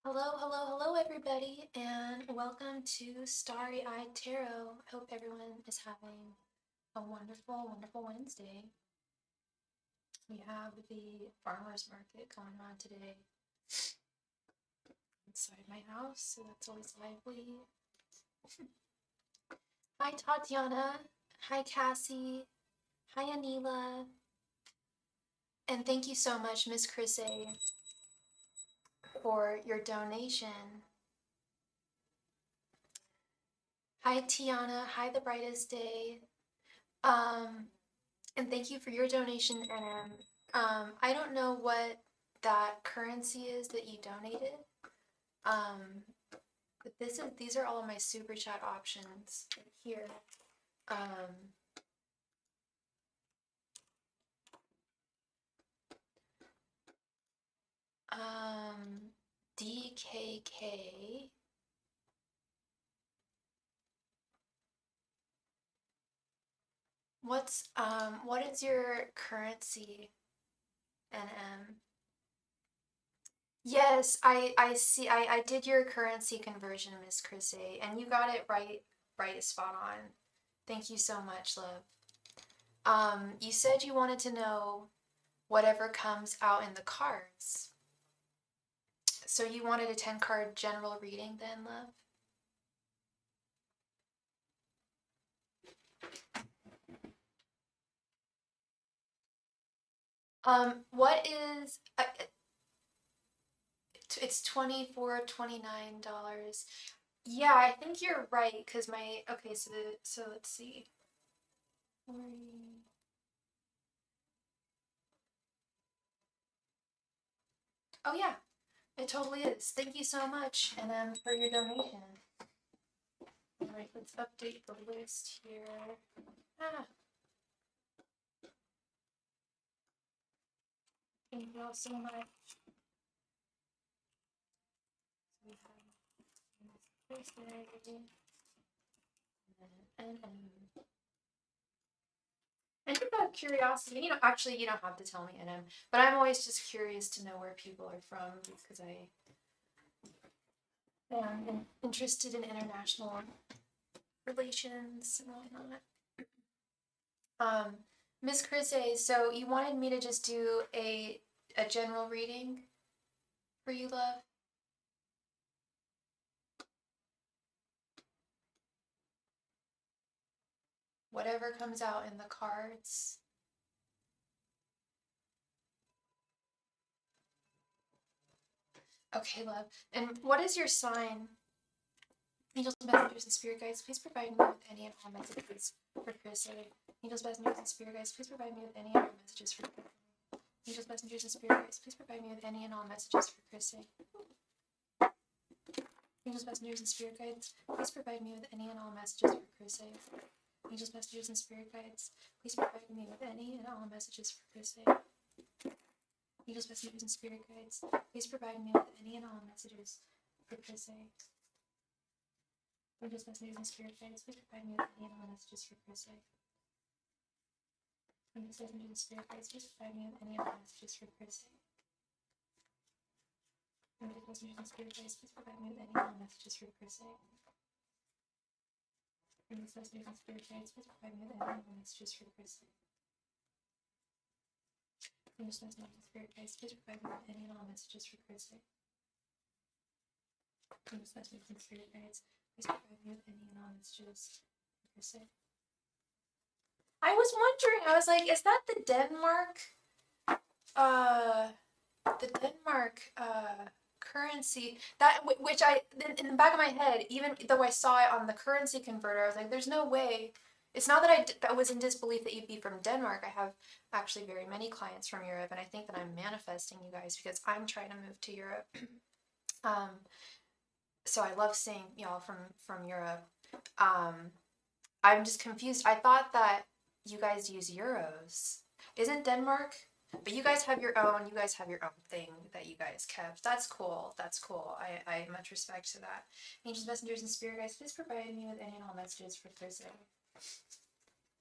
Hello, hello, hello, everybody, and welcome to Starry Eyed Tarot. I hope everyone is having a wonderful, wonderful Wednesday. We have the farmer's market going on today inside my house, so that's always lively. Hi, Tatiana. Hi, Cassie. Hi, Anila. And thank you so much, Miss Chrissy, for your donation. Hi, Tiana. Hi, The Brightest Day. And thank you for your donation, NM. I don't know what that currency is that you donated. But these are all of my super chat options here. DKK. What is your currency, NM? Yes, I see. I did your currency conversion, Miss Chrissy, and you got it right spot on. Thank you so much, love. You said you wanted to know whatever comes out in the cards. So you wanted a 10-card general reading then, love? What is it's $24-$29. Yeah, I think you're right, because okay, so let's see. Oh yeah, it totally is. Thank you so much, and for your donation. All right, let's update the list here. Thank you all so much. So we have Thursday, and and just out of curiosity, actually, you don't have to tell me, NM, but I'm always just curious to know where people are from because I am interested in international relations and whatnot. Miss Chrissy, so you wanted me to just do a general reading for you, love? Whatever comes out in the cards. Okay, love. And what is your sign? Angels, messengers, and spirit guides, please provide me with any and all messages for Chrissy. Angels, messengers, and spirit guides, please provide me with any and all messages for Chrissy. Angels, messengers, and spirit guides, please provide me with any and all messages for Chrissy. Angels, messengers, and spirit guides, please provide me with any and all messages for Chrissy. Angels, messengers, and spirit guides, please provide me with any and all messages for Chrissy. Angels, messengers, and spirit guides, please provide me with any and all messages for Chrissy. Angels, messengers, and spirit guides, please provide me with any and all messages for Chrissy. Angels, messengers, and spirit guides, please provide me with any and all messages for Chrissy. Angels, messengers, and spirit guides, please provide me with any and all messages for Chrissy. Angels, messengers, and spirit guides, please provide me with any and all messages for Chrissy. Angels, messengers, and spirit guides, please provide me with any and all messages for Chrissy. Angels, messengers, and spirit guides, please provide me with any and all messages for Chrissy. I was wondering, I was like, is that the Denmark currency that which I in the back of my head, even though I saw it on the currency converter, I was like, there's no way. It's not that I was in disbelief that you'd be from Denmark. I have actually very many clients from Europe, and I think that I'm manifesting you guys because I'm trying to move to Europe. So I love seeing y'all from Europe. I'm just confused. I thought that you guys use euros. Isn't Denmark? But you guys have your own thing that you guys kept. That's cool. That's cool. I much respect to that. Angels, messengers, and spirit guides, please provide me with any and all messages for Thursday.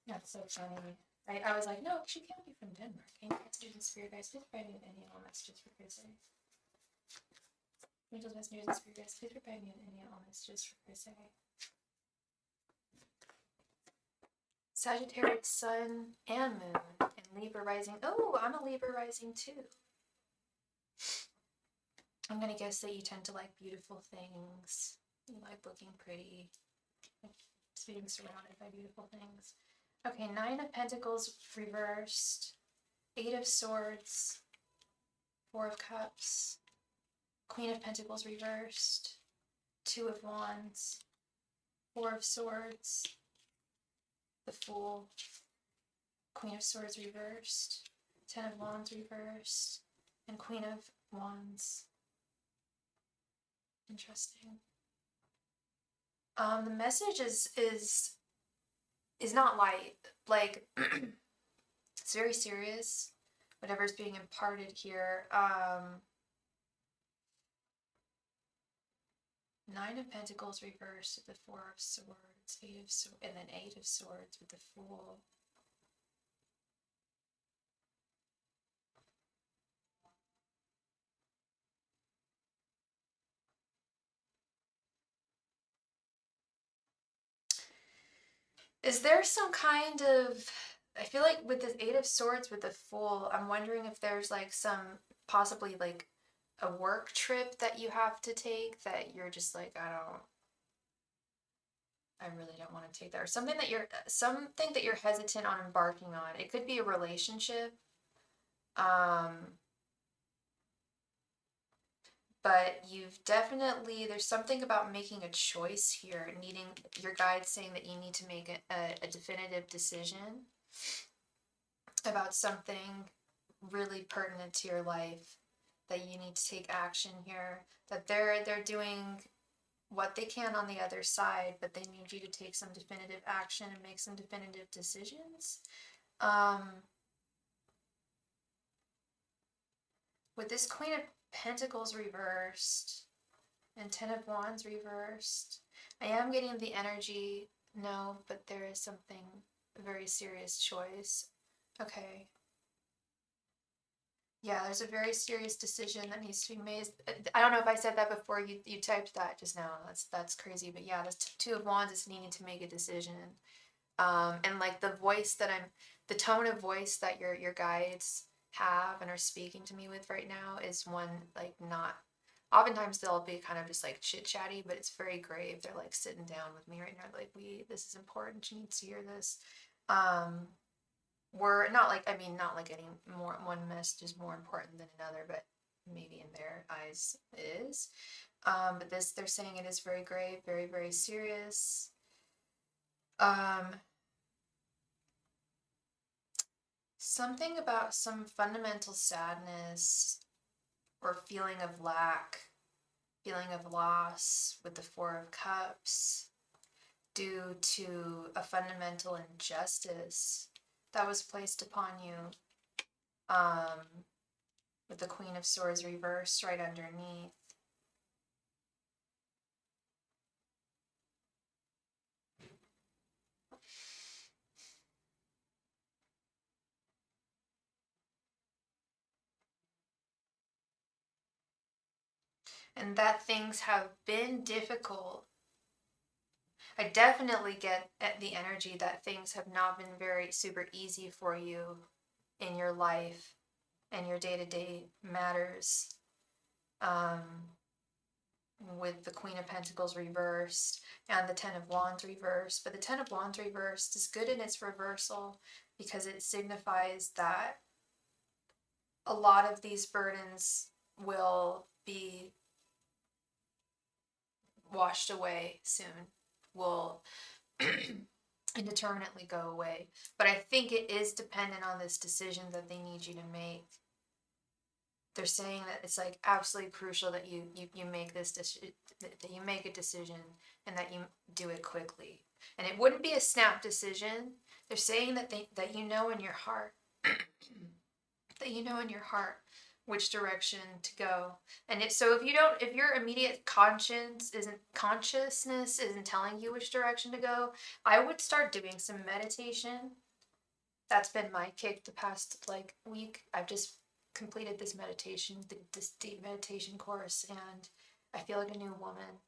That's so funny. I was like, no, she can't be from Denmark. Angels, messengers, and spirit guides, please provide me with any and all messages for Thursday. Angels, messengers, and spirit guides, please prepare me in any all messages for Christ's sake. Sagittarius sun and moon and Libra rising. Oh, I'm a Libra rising too. I'm gonna guess that you tend to like beautiful things. You like looking pretty, like being surrounded by beautiful things. Okay, 9 of Pentacles reversed, 8 of Swords, 4 of Cups, Queen of Pentacles reversed, 2 of Wands, 4 of Swords, the Fool, Queen of Swords reversed, 10 of Wands reversed, and Queen of Wands. Interesting. The message is not light. Like it's very serious. Whatever's being imparted here. 9 of Pentacles reversed with the 4 of Swords, 8 of Swords, and then 8 of Swords with the Fool. Is there some kind of, I feel like with this 8 of Swords with the Fool, I'm wondering if there's like some, possibly like a work trip that you have to take that you're just like, I really don't want to take that, or something that you're hesitant on embarking on. It could be a relationship. But you've definitely, there's something about making a choice here, needing your guide saying that you need to make a definitive decision about something really pertinent to your life, that you need to take action here, that they're doing what they can on the other side, but they need you to take some definitive action and make some definitive decisions. With this Queen of Pentacles reversed and 10 of Wands reversed, I am getting the energy, no, but there is something, a very serious choice. Okay. Yeah, there's a very serious decision that needs to be made. I don't know if I said that before, you typed that just now. That's crazy, but yeah, that's 2 of Wands is needing to make a decision. And like the tone of voice that your guides have and are speaking to me with right now is one, like, not, oftentimes they'll be kind of just like chit chatty, but it's very grave. They're like sitting down with me right now, like, this is important, she needs to hear this. We're not like, not like any more, one message is more important than another, but maybe in their eyes it is. But they're saying it is very grave, very, very serious. Something about some fundamental sadness or feeling of lack, feeling of loss with the 4 of Cups due to a fundamental injustice that was placed upon you, with the Queen of Swords reversed right underneath. And that things have been difficult. I definitely get the energy that things have not been very super easy for you in your life and your day-to-day matters. With the Queen of Pentacles reversed and the 10 of Wands reversed. But the 10 of Wands reversed is good in its reversal because it signifies that a lot of these burdens will be washed away soon, will indeterminately go away. But I think it is dependent on this decision that they need you to make. They're saying that it's like absolutely crucial that you make this that you make a decision and that you do it quickly. And it wouldn't be a snap decision. They're saying that that you know in your heart that you know in your heart which direction to go. And if your immediate consciousness isn't telling you which direction to go, I would start doing some meditation. That's been my kick the past week. I've just completed this meditation, this deep meditation course, and I feel like a new woman.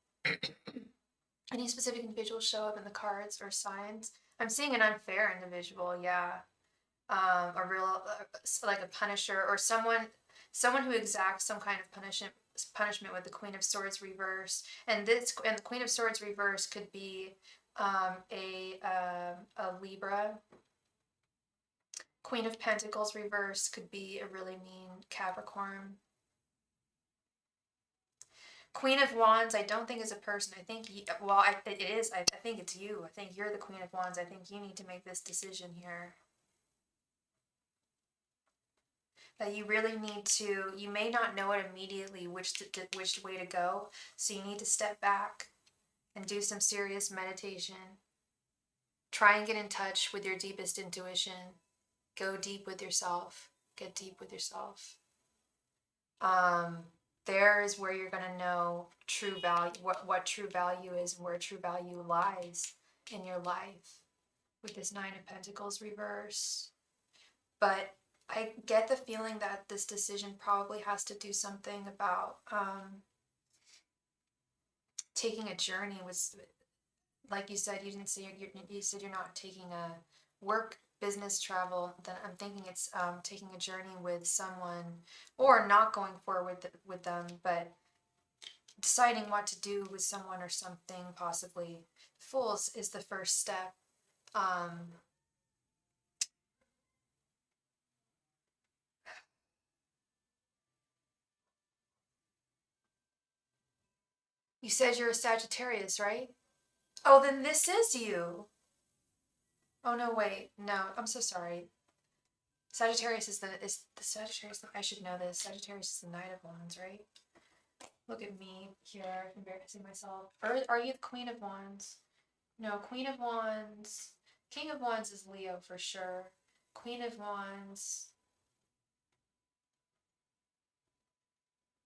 Any specific individuals show up in the cards or signs? I'm seeing an unfair individual, yeah. A real, like a punisher, or someone who exacts some kind of punishment with the Queen of Swords reverse. And the Queen of Swords reverse could be a Libra. Queen of Pentacles reverse could be a really mean Capricorn. Queen of Wands, I don't think is a person. I think, it is. I think it's you. I think you're the Queen of Wands. I think you need to make this decision here. That you really need to, you may not know it immediately which way to go. So you need to step back and do some serious meditation. Try and get in touch with your deepest intuition. Go deep with yourself. Get deep with yourself. There is where you're going to know true value, what true value is, and where true value lies in your life with this Nine of Pentacles reverse. But I get the feeling that this decision probably has to do something about taking a journey. Was, like you said, you said you're not taking a work business travel. Then I'm thinking it's taking a journey with someone, or not going forward with them, but deciding what to do with someone or something, possibly. Fools is the first step. You said you're a Sagittarius, right? Oh, then this is you. Oh no, wait, no, I'm so sorry. Sagittarius is the Sagittarius. I should know this. Sagittarius is the Knight of Wands, right? Look at me here, embarrassing myself. Or are you the Queen of Wands? No, Queen of Wands. King of Wands is Leo for sure. Queen of Wands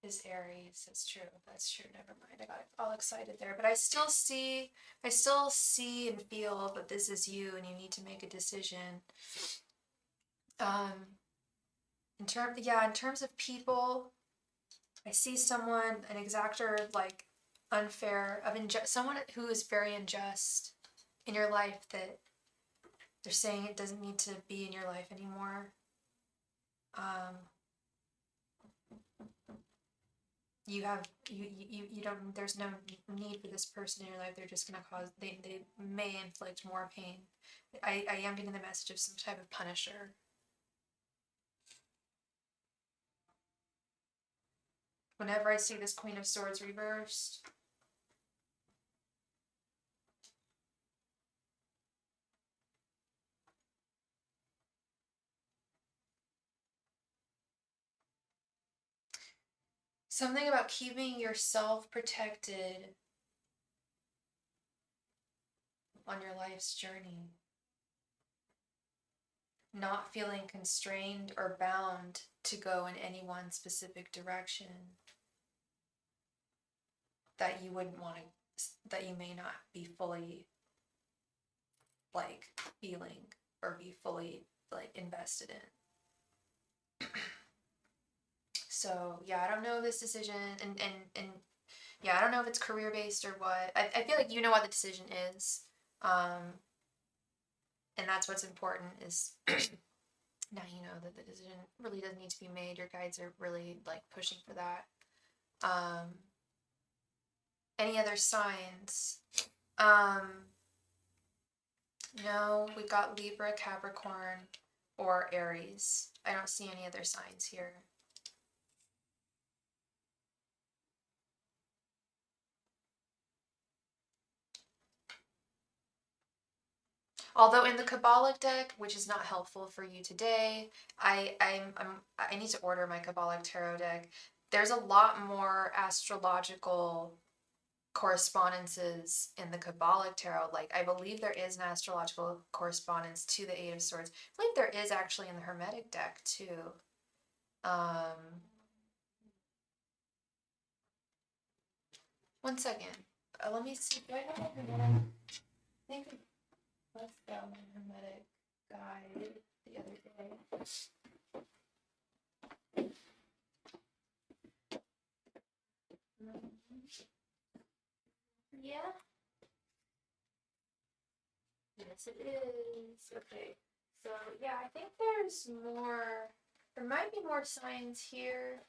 is Aries. That's true. That's true. Never mind. I got all excited there. But I still see and feel that this is you, and you need to make a decision. In terms of people, I see someone, an exactor, like unfair, someone who is very unjust in your life, that they're saying it doesn't need to be in your life anymore. You don't, there's no need for this person in your life. They're just gonna cause, they may inflict more pain. I am getting the message of some type of punisher. Whenever I see this Queen of Swords reversed, something about keeping yourself protected on your life's journey. Not feeling constrained or bound to go in any one specific direction that you wouldn't want to, that you may not be fully like feeling or be fully like invested in. So yeah, I don't know this decision, and yeah, I don't know if it's career based or what. I feel like you know what the decision is. And that's what's important, is now you know that the decision really doesn't need to be made. Your guides are really like pushing for that. Any other signs? No, we got Libra, Capricorn, or Aries. I don't see any other signs here. Although in the Kabbalic deck, which is not helpful for you today, I need to order my Kabbalic tarot deck. There's a lot more astrological correspondences in the Kabbalic tarot. Like, I believe there is an astrological correspondence to the Eight of Swords. I believe there is actually in the Hermetic deck too. One second. Let me see. Do I have a Hermetic? I think let's go my Hermetic guide the other day. Yes, it is. Okay. So, yeah, I think there's more. There might be more signs here.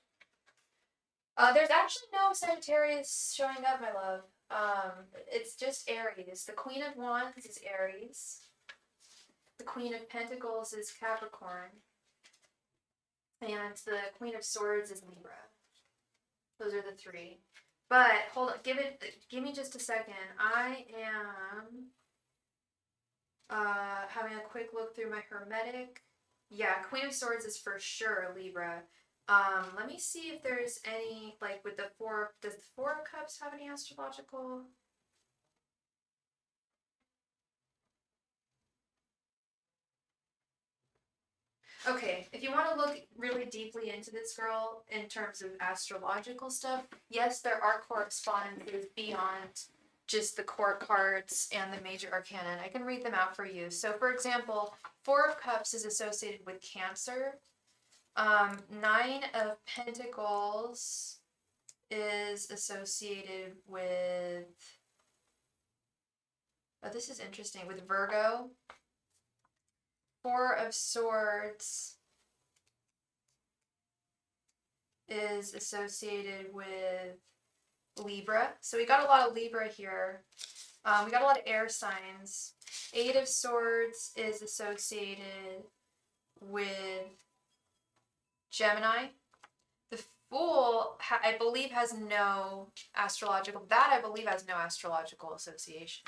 There's actually no Sagittarius showing up, my love. It's just Aries. The Queen of Wands is Aries. The Queen of Pentacles is Capricorn. And the Queen of Swords is Libra. Those are the three. But hold on, give me just a second. I am having a quick look through my Hermetic. Yeah, Queen of Swords is for sure Libra. Let me see if there's any, like with the does the Four of Cups have any astrological? Okay, if you want to look really deeply into this girl in terms of astrological stuff, yes, there are correspondences beyond just the court cards and the major arcana. I can read them out for you. So, for example, Four of Cups is associated with Cancer. Nine of Pentacles is associated with, oh, this is interesting, with Virgo. Four of Swords is associated with Libra. So we got a lot of Libra here. We got a lot of air signs. Eight of Swords is associated with Gemini. The Fool, I believe, has no astrological, that I believe has no astrological association.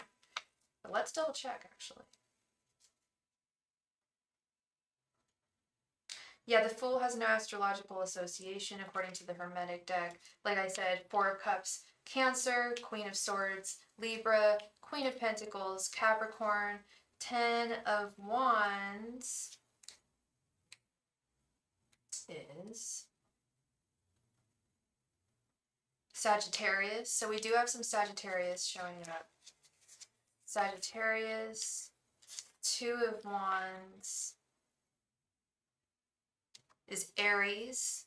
But let's double check, actually. Yeah, the Fool has no astrological association according to the Hermetic deck. Like I said, Four of Cups, Cancer, Queen of Swords, Libra, Queen of Pentacles, Capricorn, Ten of Wands is Sagittarius. So we do have some Sagittarius showing up. Sagittarius, Two of Wands is Aries.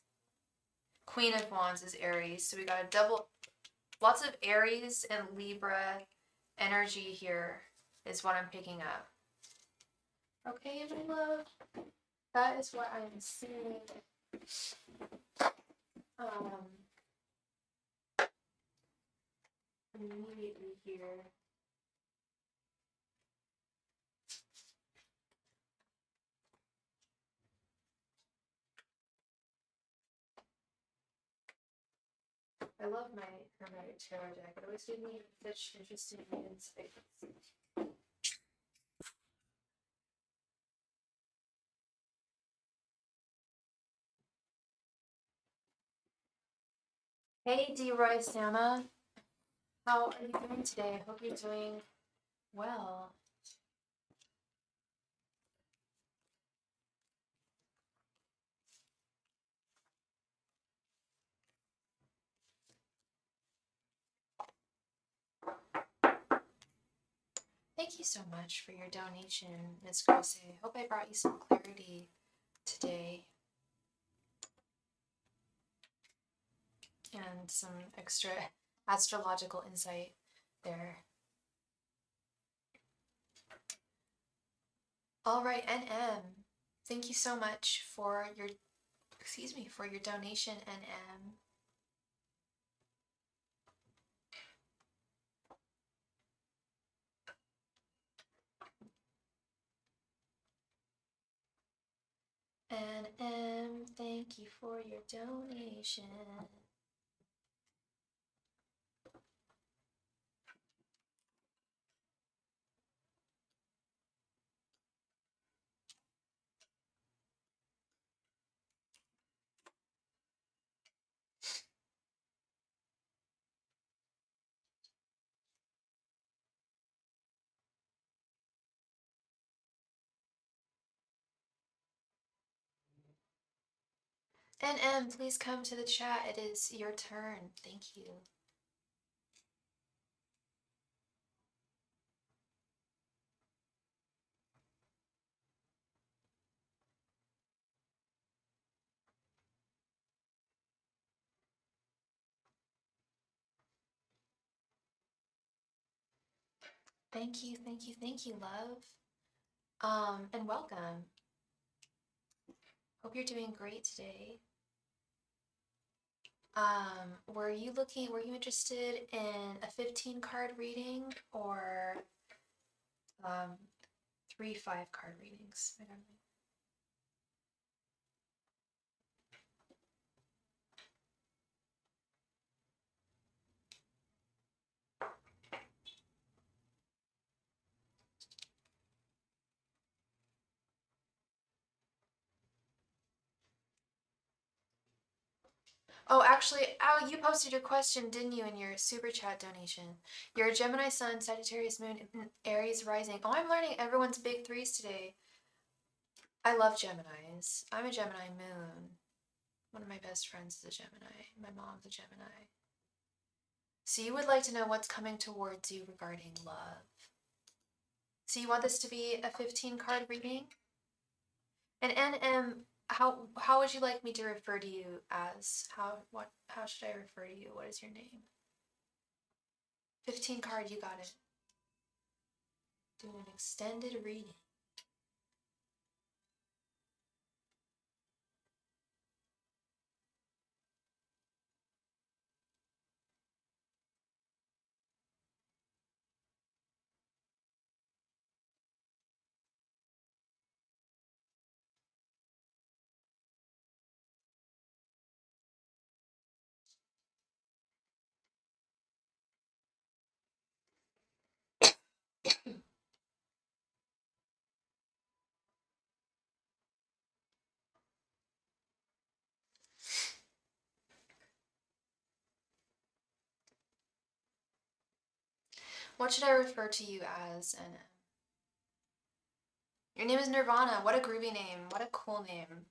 Queen of Wands is Aries. So we got a double, lots of Aries and Libra energy here is what I'm picking up. Okay, my love. That is what I'm seeing. Immediately here. I love my Hermetic Tarot deck. It always gives me such interesting insights. Hey, D-Roy Sama. How are you doing today? I hope you're doing well. Thank you so much for your donation, Miss Gracie. I hope I brought you some clarity today. And some extra astrological insight there. All right, NM. Thank you so much for your, for your donation, NM. NM, thank you for your donation. NM, please come to the chat. It is your turn. Thank you. Thank you, thank you, thank you, love. And welcome. Hope you're doing great today. Were you interested in a 15 card reading or 3 5-card readings? I don't know. Oh, actually, Al, you posted your question, didn't you, in your super chat donation? You're a Gemini Sun, Sagittarius Moon, and Aries Rising. Oh, I'm learning everyone's big threes today. I love Geminis. I'm a Gemini Moon. One of my best friends is a Gemini. My mom's a Gemini. So you would like to know what's coming towards you regarding love. So you want this to be a 15 card reading? And NM, how would you like me to refer to you as? How should I refer to you? What is your name? 15 card, you got it. Doing an extended reading. What should I refer to you as, NM? Your name is Nirvana. What a groovy name. What a cool name.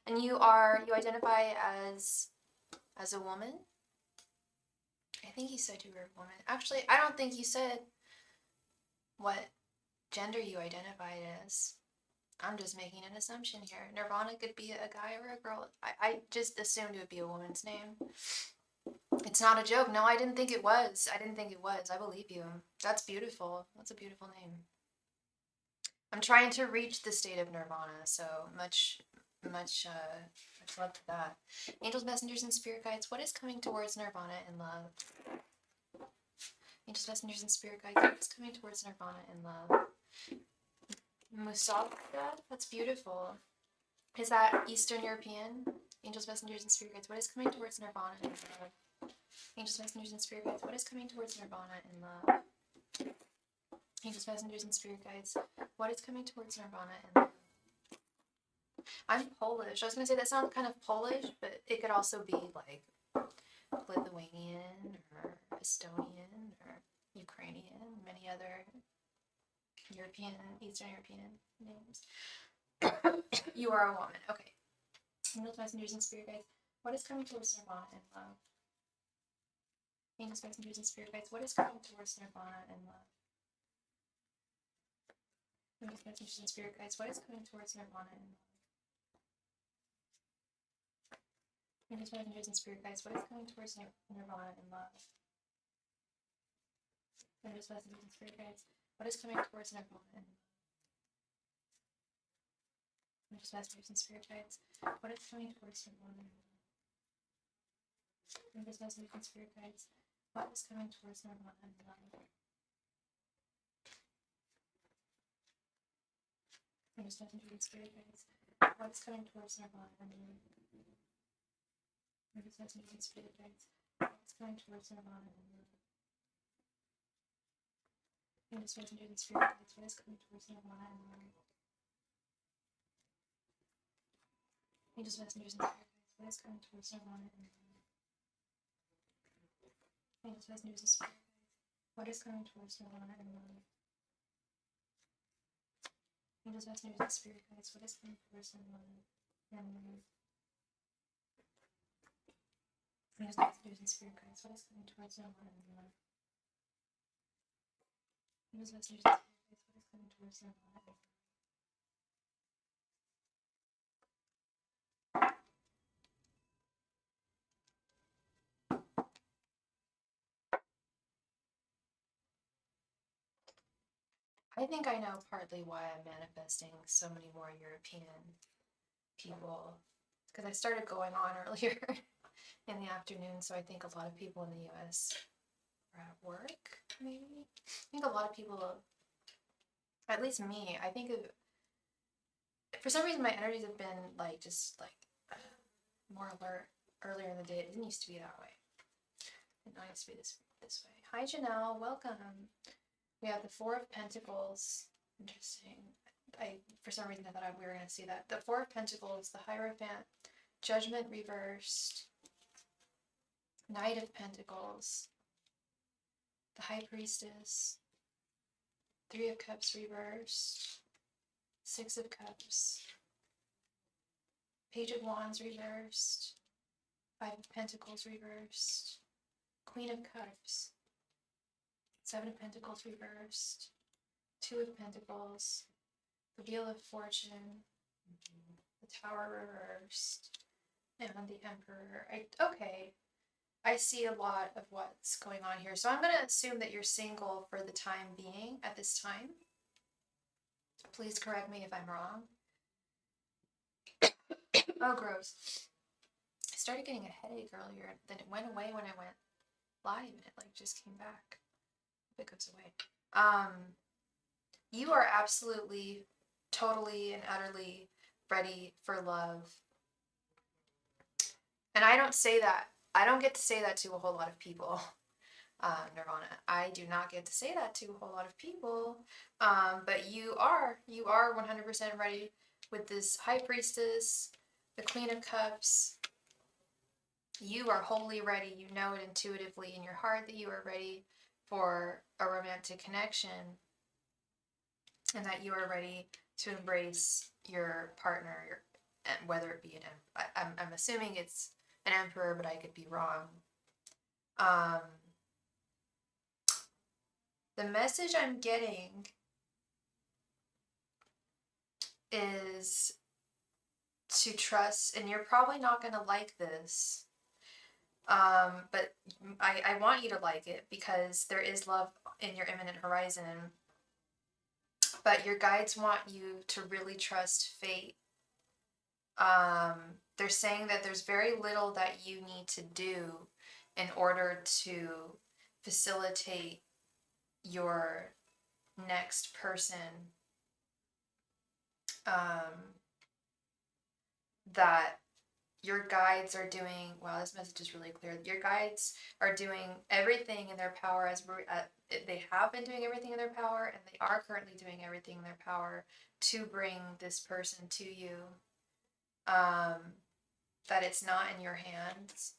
And you identify as a woman? I think you said you were a woman. Actually, I don't think you said what gender you identified as. I'm just making an assumption here. Nirvana could be a guy or a girl. I just assumed it would be a woman's name. It's not a joke. No, I didn't think it was. I believe you. That's beautiful. That's a beautiful name. I'm trying to reach the state of nirvana, so much love to that. Angels, messengers, and spirit guides, what is coming towards nirvana in love? Angels, messengers, and spirit guides, what is coming towards nirvana in love? Musaka? That's beautiful. Is that Eastern European? Angels, messengers, and spirit guides, what is coming towards nirvana in love? Angels, messengers, and spirit guides, what is coming towards nirvana in love? Angels, messengers, and spirit guides, what is coming towards nirvana in love? I'm Polish. I was going to say that sounds kind of Polish, but it could also be like Lithuanian or Estonian or Ukrainian, many other Eastern European names. You are a woman. Okay. Angels, messengers, and spirit guides, what is coming towards nirvana in love? Angels, messengers, and spirit guides, what is coming towards nirvana in love? Angels, messengers, and spirit guides, what is coming towards nirvana in love? Angels, messengers, and spirit guides, what is coming towards nirvana in love? Angels, messengers, and spirit guides, what is coming towards nirvana in love? Angels, messengers, and spirit guides, what is coming towards nirvana in love? Angels, messengers, and spirit guides, what is coming towards nirvana in love? Angels, messengers, and spirit guides, what is coming towards nirvana in love? Angels, messengers, and spirit guides, what is coming towards nirvana in love? Angels, messengers, and spirit guides, what is coming towards nirvana in love? Angels, messengers, and spirit guides, what is coming towards nirvana in love? Angels, messengers, and spirit guides, what is coming towards nirvana in love? Angels, messengers, and spirit guides, what is coming towards nirvana in love? Angels, messengers, and spirit guides, what is coming towards nirvana in love? Angels, messengers, and spirit guides, what is coming towards nirvana in love? I think I know partly why I'm manifesting so many more European people, because I started going on earlier in the afternoon, so I think a lot of people in the US are at work, maybe. I think a lot of people, at least me, I think for some reason my energies have been like just like more alert earlier in the day. It didn't used to be that way. It not used to be this way. Hi Janelle, welcome. We have the Four of Pentacles. Interesting. For some reason I thought we were going to see that. The Four of Pentacles, the Hierophant, Judgment reversed, Knight of Pentacles, the High Priestess, Three of Cups reversed, Six of Cups, Page of Wands reversed, Five of Pentacles reversed, Queen of Cups, Seven of Pentacles reversed, Two of Pentacles, the Wheel of Fortune, the Tower reversed, and the Emperor. Okay, I see a lot of what's going on here. So I'm going to assume that you're single for the time being at this time. Please correct me if I'm wrong. Oh, gross. I started getting a headache earlier, then it went away when I went live, and it like just came back. It goes away. You are absolutely, totally, and utterly ready for love. And I don't say that. I don't get to say that to a whole lot of people. Nirvana. I do not get to say that to a whole lot of people. But you are 100% ready with this High Priestess, the Queen of Cups. You are wholly ready. You know it intuitively in your heart that you are ready for a romantic connection, and that you are ready to embrace your partner, whether it be I'm assuming it's an emperor, but I could be wrong. The message I'm getting is to trust, and you're probably not going to like this, but I want you to like it because there is love in your imminent horizon, but your guides want you to really trust fate. They're saying that there's very little that you need to do in order to facilitate your next person, that your guides are doing. Wow, this message is really clear. Your guides are doing everything in their power, they have been doing everything in their power, and they are currently doing everything in their power to bring this person to you. That it's not in your hands,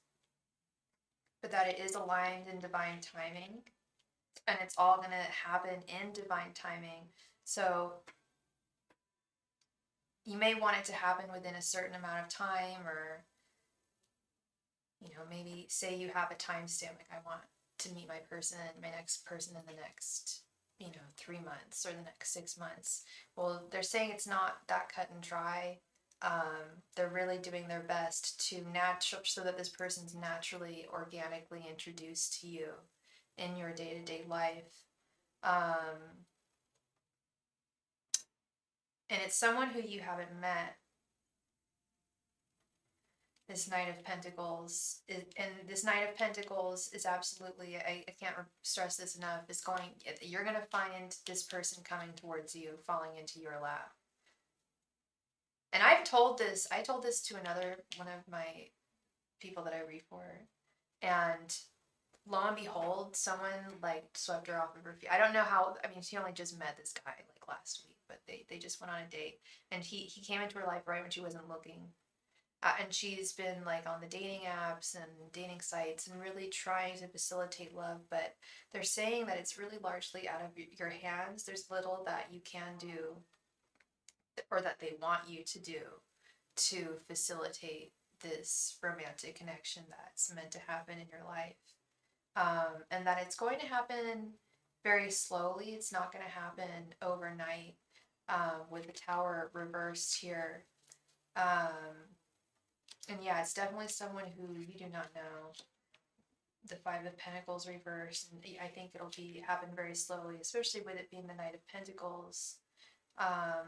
but that it is aligned in divine timing, and it's all going to happen in divine timing. So you may want it to happen within a certain amount of time, or, maybe say you have a timestamp, like I want to meet my next person in the next, 3 months or the next 6 months. Well, they're saying it's not that cut and dry. They're really doing their best so that this person's naturally, organically introduced to you in your day-to-day life. And it's someone who you haven't met. This Knight of Pentacles is absolutely, I can't stress this enough, you're going to find this person coming towards you, falling into your lap. And I told this to one of my people that I read for, and lo and behold, someone like swept her off of her feet. I don't know how. I mean, she only just met this guy like last week, but they just went on a date, and he came into her life right when she wasn't looking, and she's been like on the dating apps and dating sites and really trying to facilitate love. But they're saying that it's really largely out of your hands. There's little that you can do, or that they want you to do, to facilitate this romantic connection that's meant to happen in your life. And that it's going to happen very slowly. It's not going to happen overnight, with the Tower reversed here. And yeah, it's definitely someone who you do not know. the Five of Pentacles reverse, and I think it'll happen very slowly, especially with it being the Knight of Pentacles. I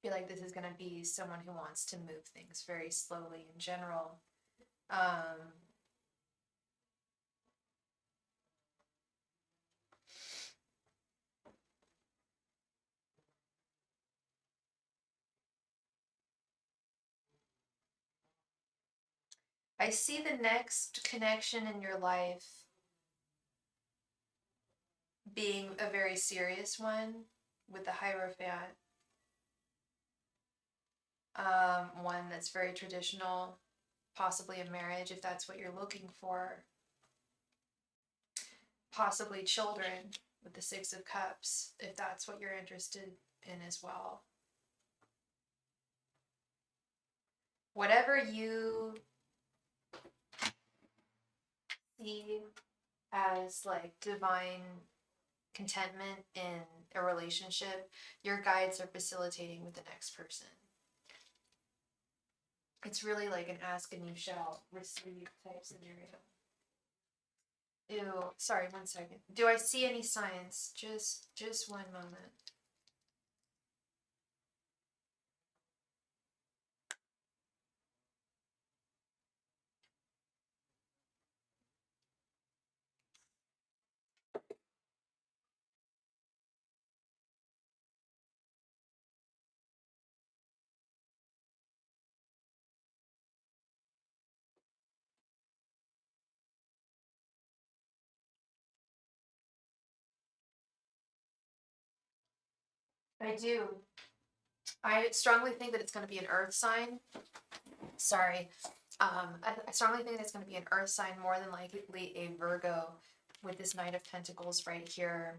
feel like this is going to be someone who wants to move things very slowly in general. I see the next connection in your life being a very serious one with the Hierophant. One that's very traditional, possibly a marriage if that's what you're looking for. Possibly children with the Six of Cups if that's what you're interested in as well. Whatever you see as like divine contentment in a relationship, your guides are facilitating with the next person. It's really like an ask and you shall receive type scenario. Ew, sorry, 1 second. Do I see any signs? Just one moment. I do. I strongly think that it's going to be an earth sign. Sorry. I strongly think that it's going to be an earth sign, more than likely a Virgo, with this Knight of Pentacles right here.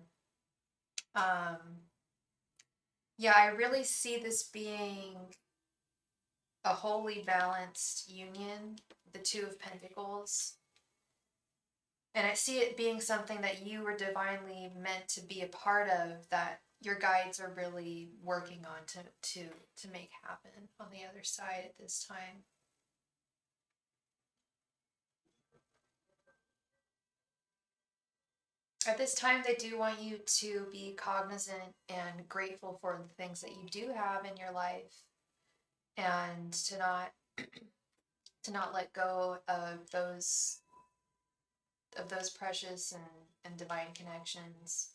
Yeah, I really see this being a wholly balanced union, the Two of Pentacles. And I see it being something that you were divinely meant to be a part of, that your guides are really working on to make happen on the other side at this time. At this time, they do want you to be cognizant and grateful for the things that you do have in your life, and to not let go of those precious and divine connections,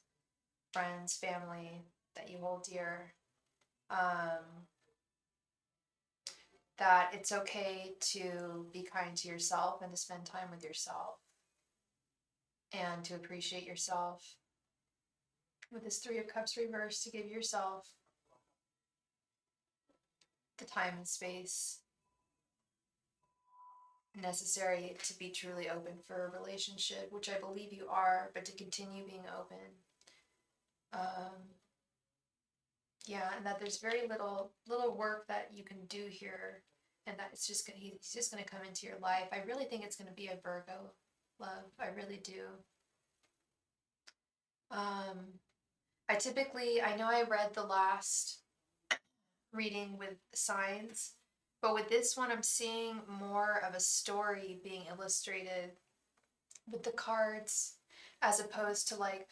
friends, family that you hold dear. That it's okay to be kind to yourself and to spend time with yourself and to appreciate yourself. With this Three of Cups reversed, to give yourself the time and space necessary to be truly open for a relationship, which I believe you are, but to continue being open. Yeah, and that there's very little work that you can do here, and that it's just he's just gonna come into your life. I really think it's gonna be a Virgo love. I really do. I know I read the last reading with signs, but with this one I'm seeing more of a story being illustrated with the cards, as opposed to like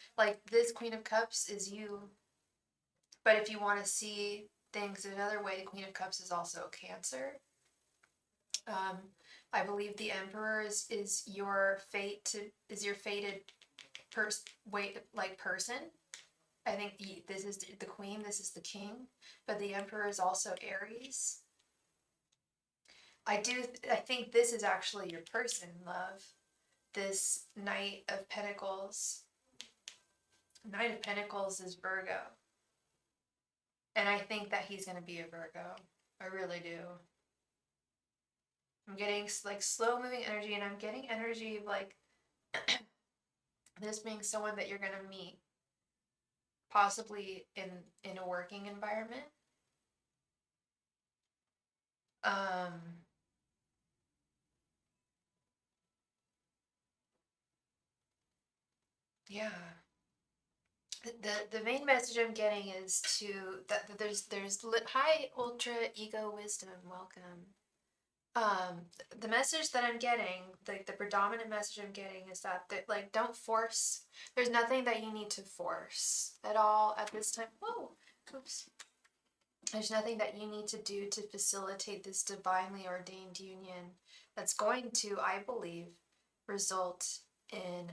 this Queen of Cups is you. But if you want to see things another way, the Queen of Cups is also Cancer. I believe the Emperor is your fated person. I think this is the Queen, this is the King, but the Emperor is also Aries. I think this is actually your person, love. This Knight of Pentacles. Knight of Pentacles is Virgo. And I think that he's going to be a Virgo. I really do. I'm getting like slow moving energy, and I'm getting energy of like this being someone that you're going to meet, possibly in a working environment. Yeah. The main message I'm getting is that there's hi Ultra Ego Wisdom, welcome. The message that I'm getting, like the predominant message I'm getting is that like don't force. There's nothing that you need to force at all at this time. Whoa, oops. There's nothing that you need to do to facilitate this divinely ordained union that's going to, I believe, result in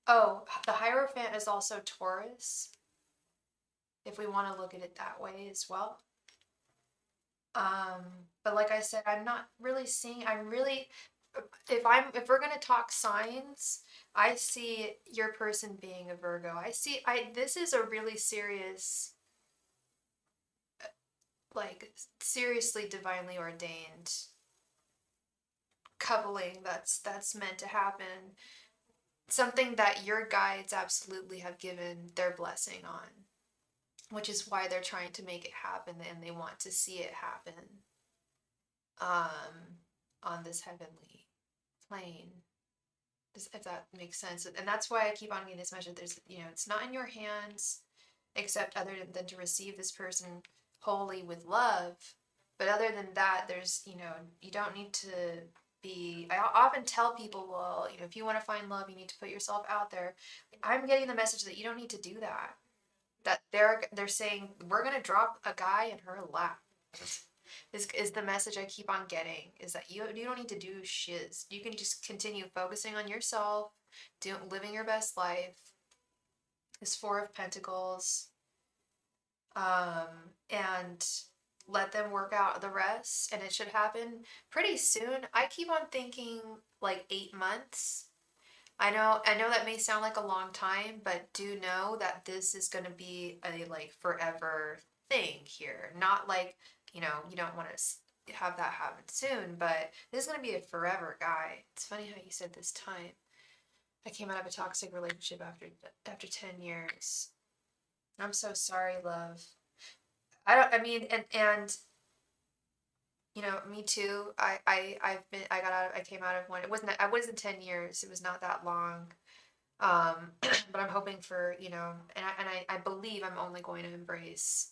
oh, the Hierophant is also Taurus, if we want to look at it that way as well. But like I said, I'm not really seeing, I'm really, if we're gonna talk signs, I see your person being a Virgo. This is a really serious, like seriously divinely ordained coupling that's meant to happen. Something that your guides absolutely have given their blessing on, which is why they're trying to make it happen and they want to see it happen on this heavenly plane. If that makes sense. And that's why I keep on getting this message. There's, it's not in your hands except other than to receive this person wholly with love. But other than that, there's, you don't need to be. I often tell people, well, if you want to find love, you need to put yourself out there. I'm getting the message that you don't need to do that. That they're saying we're gonna drop a guy in her lap. Is the message I keep on getting, is that you don't need to do shiz. You can just continue focusing on yourself, living your best life. This Four of Pentacles, and let them work out the rest, and it should happen pretty soon. I keep on thinking like 8 months. I know that may sound like a long time, but do know that this is going to be a like forever thing here. Not like, you don't want to have that happen soon, but this is going to be a forever guy. It's funny how you said this time. I came out of a toxic relationship after 10 years. I'm so sorry, love. And me too. I came out of one. I wasn't 10 years. It was not that long. But I'm hoping for, and I believe I'm only going to embrace,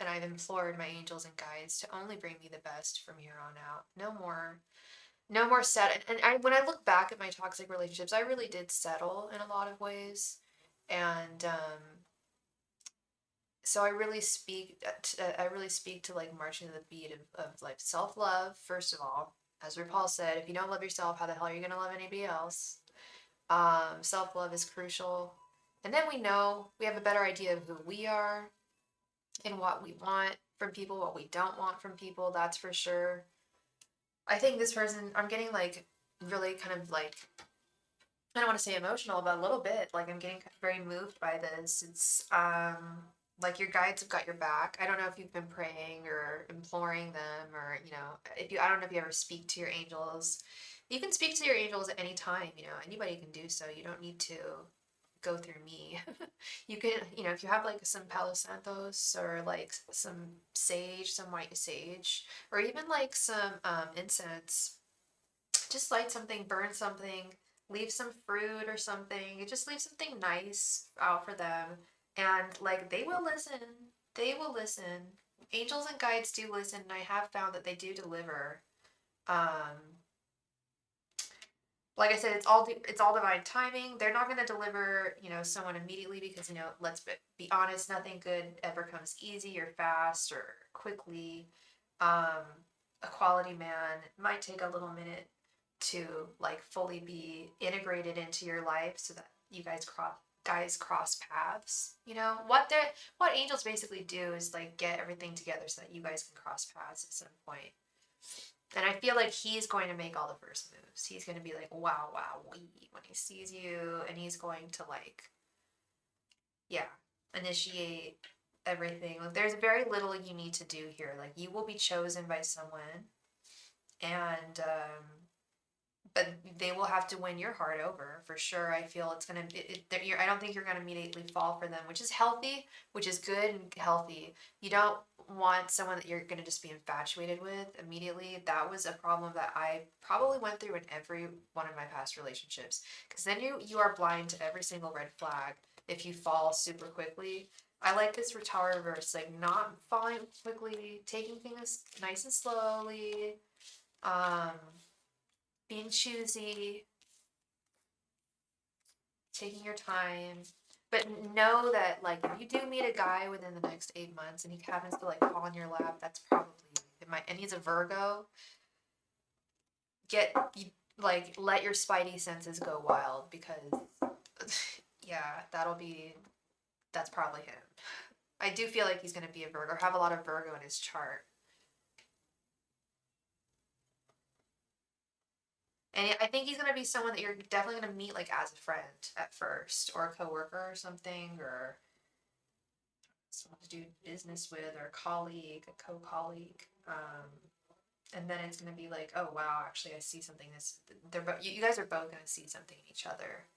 and I've implored my angels and guides to only bring me the best from here on out. No more set. And when I look back at my toxic relationships, I really did settle in a lot of ways. And, so I really speak to like marching to the beat of like self-love, first of all. As RuPaul said, if you don't love yourself, how the hell are you gonna love anybody else? Self-love is crucial. And then we have a better idea of who we are and what we want from people, what we don't want from people, that's for sure. I think this person, I'm getting like really kind of like, I don't want to say emotional, but a little bit. Like I'm getting very moved by this. It's like your guides have got your back. I don't know if you've been praying or imploring them, or I don't know if you ever speak to your angels. You can speak to your angels at any time. Anybody can do so. You don't need to go through me. You can, if you have like some Palo Santos or like some sage, some white sage, or even like some incense, just light something, burn something, leave some fruit or something. Just leave something nice out for them. And like they will listen. They will listen. Angels and guides do listen, and I have found that they do deliver. Like I said, it's all divine timing. They're not going to deliver, someone immediately because, let's be honest, nothing good ever comes easy or fast or quickly. A quality man might take a little minute to like fully be integrated into your life so that you guys cross paths. What angels basically do is like get everything together so that you guys can cross paths at some point. And I feel like he's going to make all the first moves. He's going to be like, wow, when he sees you, and he's going to like, yeah, initiate everything. Like there's very little you need to do here. Like you will be chosen by someone, and but they will have to win your heart over for sure. I feel it's gonna. I don't think you're gonna immediately fall for them, which is healthy, which is good and healthy. You don't want someone that you're gonna just be infatuated with immediately. That was a problem that I probably went through in every one of my past relationships. Because then you are blind to every single red flag if you fall super quickly. I like this Tower reverse, like not falling quickly, taking things nice and slowly. Being choosy, taking your time. But know that, like, if you do meet a guy within the next 8 months and he happens to, like, fall in your lap, that's probably, it might, and he's a Virgo, let your spidey senses go wild because, yeah, that's probably him. I do feel like he's going to be a Virgo, or have a lot of Virgo in his chart. And I think he's going to be someone that you're definitely going to meet, like, as a friend at first, or a coworker or something, or someone to do business with, or a colleague, a co-colleague. And then it's going to be like, oh, wow, actually, I see something. You guys are both going to see something in each other.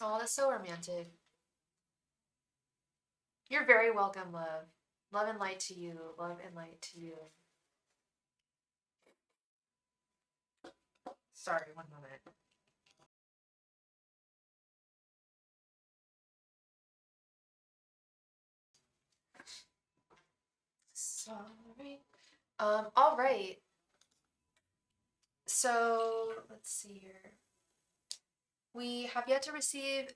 Oh, that's so romantic. You're very welcome, love. Love and light to you. Love and light to you. Sorry, one moment. Sorry. All right. So let's see here. We have yet to receive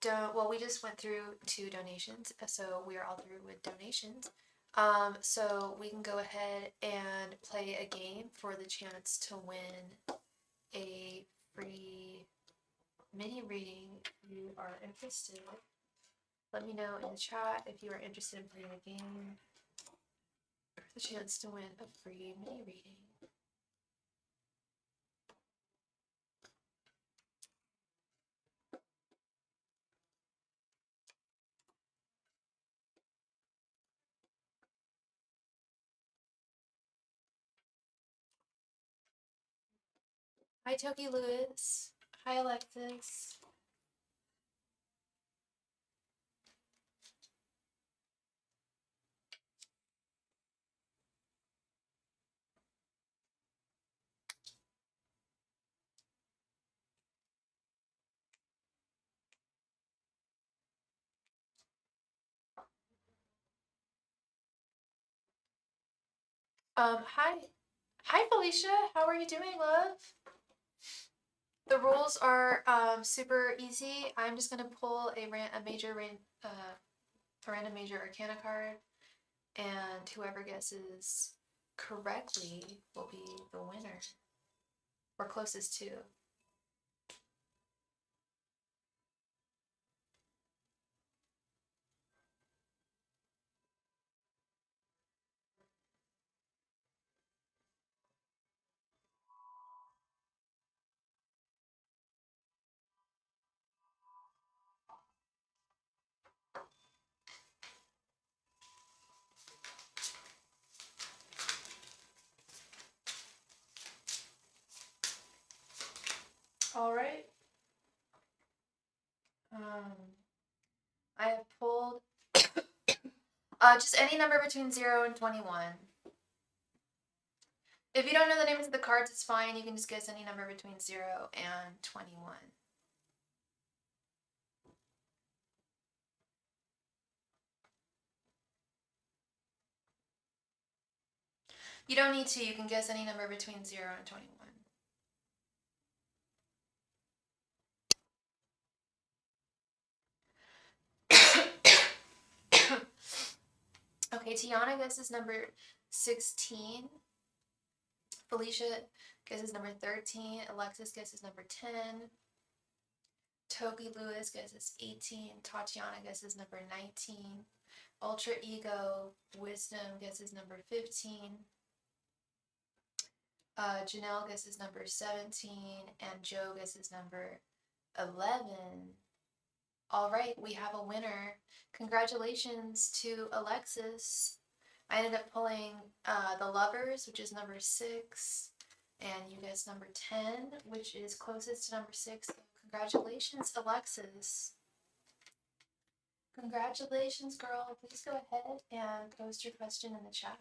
well, we just went through 2 donations, so we are all through with donations. So we can go ahead and play a game for the chance to win a free mini reading if you are interested. Let me know in the chat if you are interested in playing a game for the chance to win a free mini reading. Hi, Toki Lewis. Hi, Alexis. Hi. Hi, Felicia. How are you doing, love? The rules are super easy. I'm just gonna pull a random major arcana card, and whoever guesses correctly will be the winner, or closest to. All right. I have pulled just any number between 0 and 21. If you don't know the names of the cards, it's fine. You can just guess any number between 0 and 21. You don't need to. You can guess any number between 0 and 21. Okay, Tiana guesses number 16. Felicia guesses number 13. Alexis guesses number 10. Toki Lewis guesses 18. Tatiana guesses number 19. Ultra Ego Wisdom guesses number 15. Janelle guesses number 17. And Joe guesses number 11. All right, we have a winner. Congratulations to Alexis. I ended up pulling the Lovers, which is number 6, and you guessed number 10, which is closest to number 6. So congratulations, Alexis. Congratulations, girl. Please go ahead and post your question in the chat.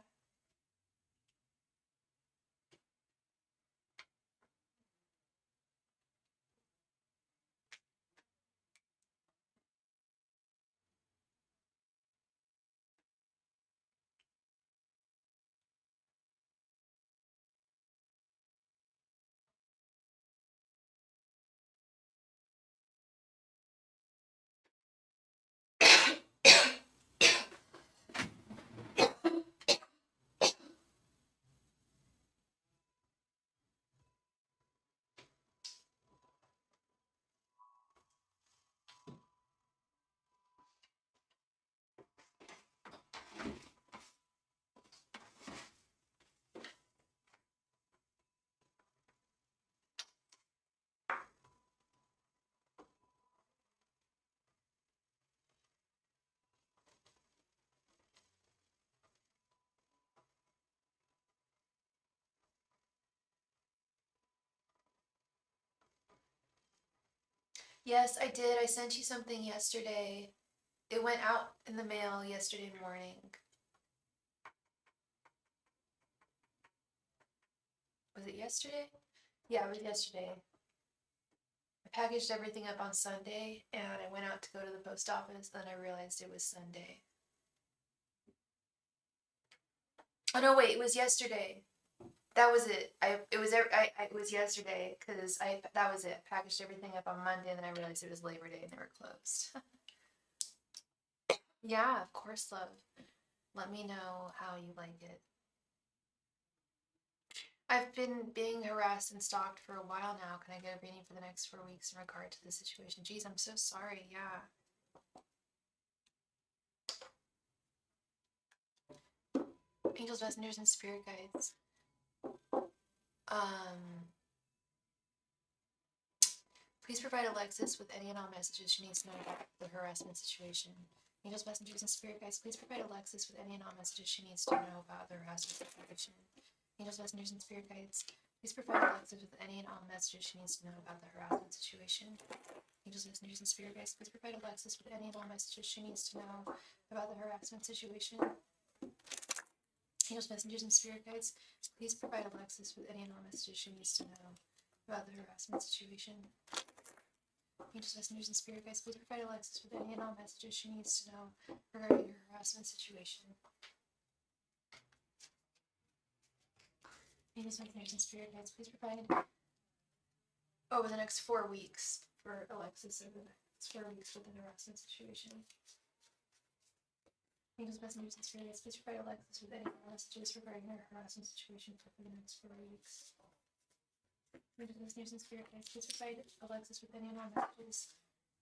Yes, I did. I sent you something yesterday. It went out in the mail yesterday morning. Was it yesterday? Yeah, it was yesterday. I packaged everything up on Sunday and I went out to go to the post office, then I realized it was Sunday. Oh no, wait, it was yesterday. That was it. It was yesterday because that was it. Packaged everything up on Monday and then I realized it was Labor Day and they were closed. Yeah, of course, love. Let me know how you like it. I've been being harassed and stalked for a while now. Can I get a reading for the next 4 weeks in regard to the situation? Geez, I'm so sorry. Yeah. Angels, messengers, and spirit guides. Please provide Alexis with any and all messages she needs to know about the harassment situation. Angels, messengers, and spirit guides, please provide Alexis with any and all messages she needs to know about the harassment situation. Angels, messengers, and spirit guides, please provide Alexis with any and all messages she needs to know about the harassment situation. Angels, messengers, and spirit guides, please provide Alexis with any and all messages she needs to know about the harassment situation. Angels, messengers, and spirit guides, please provide Alexis with any and all messages she needs to know about the harassment situation. Angels, messengers, and spirit guides, please provide Alexis with any and all messages she needs to know regarding her harassment situation. Angels, messengers, and spirit guides, please provide over the next 4 weeks for Alexis over the next 4 weeks with the harassment situation. Angels, messengers, and spirit guides, please provide Alexis with any and all messages regarding her harassment situation for the next 4 weeks. Angels, messengers, and spirit guides, please provide Alexis with any and all messages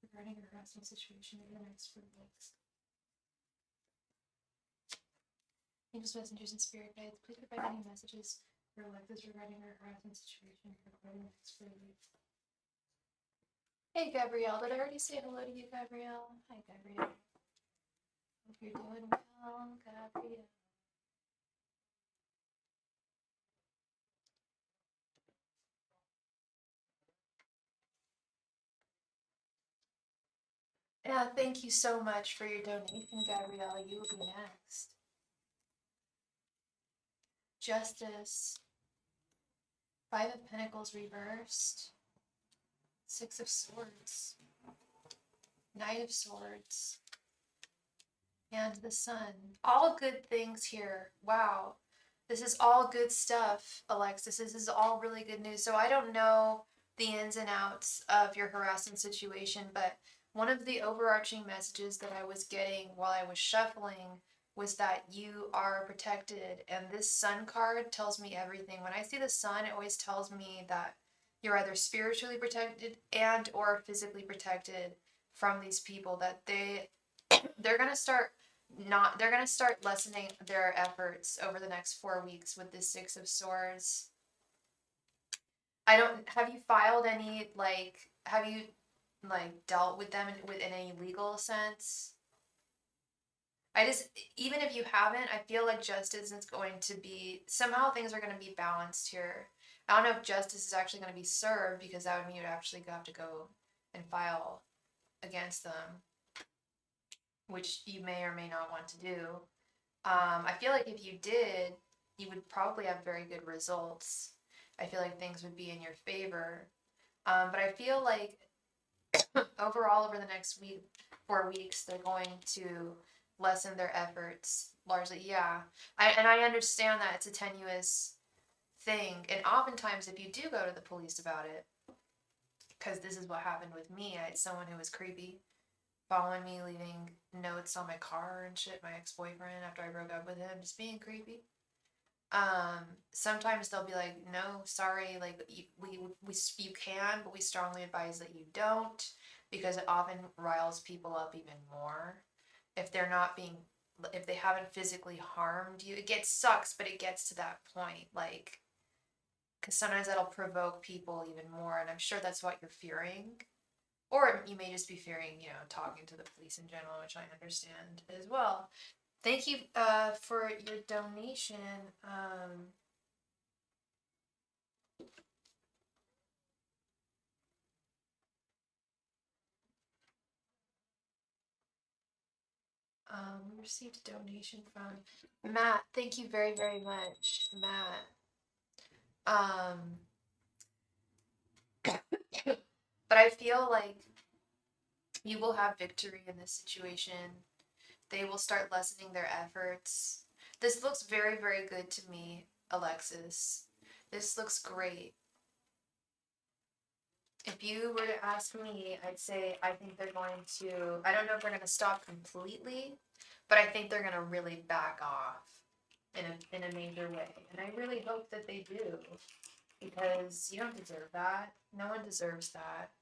regarding her harassment situation over the next 4 weeks. Angels, messengers, and spirit guides, please provide any messages for Alexis regarding her harassment situation for the next 4 weeks. Hey, Gabrielle. Did I already say hello to you, Gabrielle? Hi, Gabrielle. Hope you're doing well, Gabrielle. Yeah, thank you so much for your donation, Gabrielle. You will be next. Justice. 5 of Pentacles reversed. 6 of Swords. Knight of Swords. And the Sun. All good things here. Wow. This is all good stuff, Alexis. This is all really good news. So I don't know the ins and outs of your harassment situation, but one of the overarching messages that I was getting while I was shuffling was that you are protected. And this Sun card tells me everything. When I see the Sun, it always tells me that you're either spiritually protected and or physically protected from these people, that they're going to start lessening their efforts over the next 4 weeks with this 6 of Swords. Have you filed any, have you dealt with them in any legal sense? Even if you haven't, I feel like justice is going to be, somehow things are going to be balanced here. I don't know if justice is actually going to be served, because that would mean you'd actually have to go and file against them, which you may or may not want to do. I feel like if you did, you would probably have very good results. I feel like things would be in your favor. But I feel like overall over the next 4 weeks, they're going to lessen their efforts largely. Yeah. I understand that it's a tenuous thing. And oftentimes if you do go to the police about it, because this is what happened with me, I had someone who was creepy following me, leaving notes on my car and shit, my ex-boyfriend, after I broke up with him, just being creepy. Sometimes they'll be like, no, sorry, like you can, but we strongly advise that you don't, because it often riles people up even more if they haven't physically harmed you. It sucks, but it gets to that point, like, because sometimes that'll provoke people even more, and I'm sure that's what you're fearing. Or you may just be fearing, talking to the police in general, which I understand as well. Thank you for your donation. We received a donation from Matt. Thank you very, very much, Matt. But I feel like you will have victory in this situation. They will start lessening their efforts. This looks very, very good to me, Alexis. This looks great. If you were to ask me, I'd say I think they're going to, I don't know if they're going to stop completely, but I think they're going to really back off in a major way. And I really hope that they do, because you don't deserve that. No one deserves that.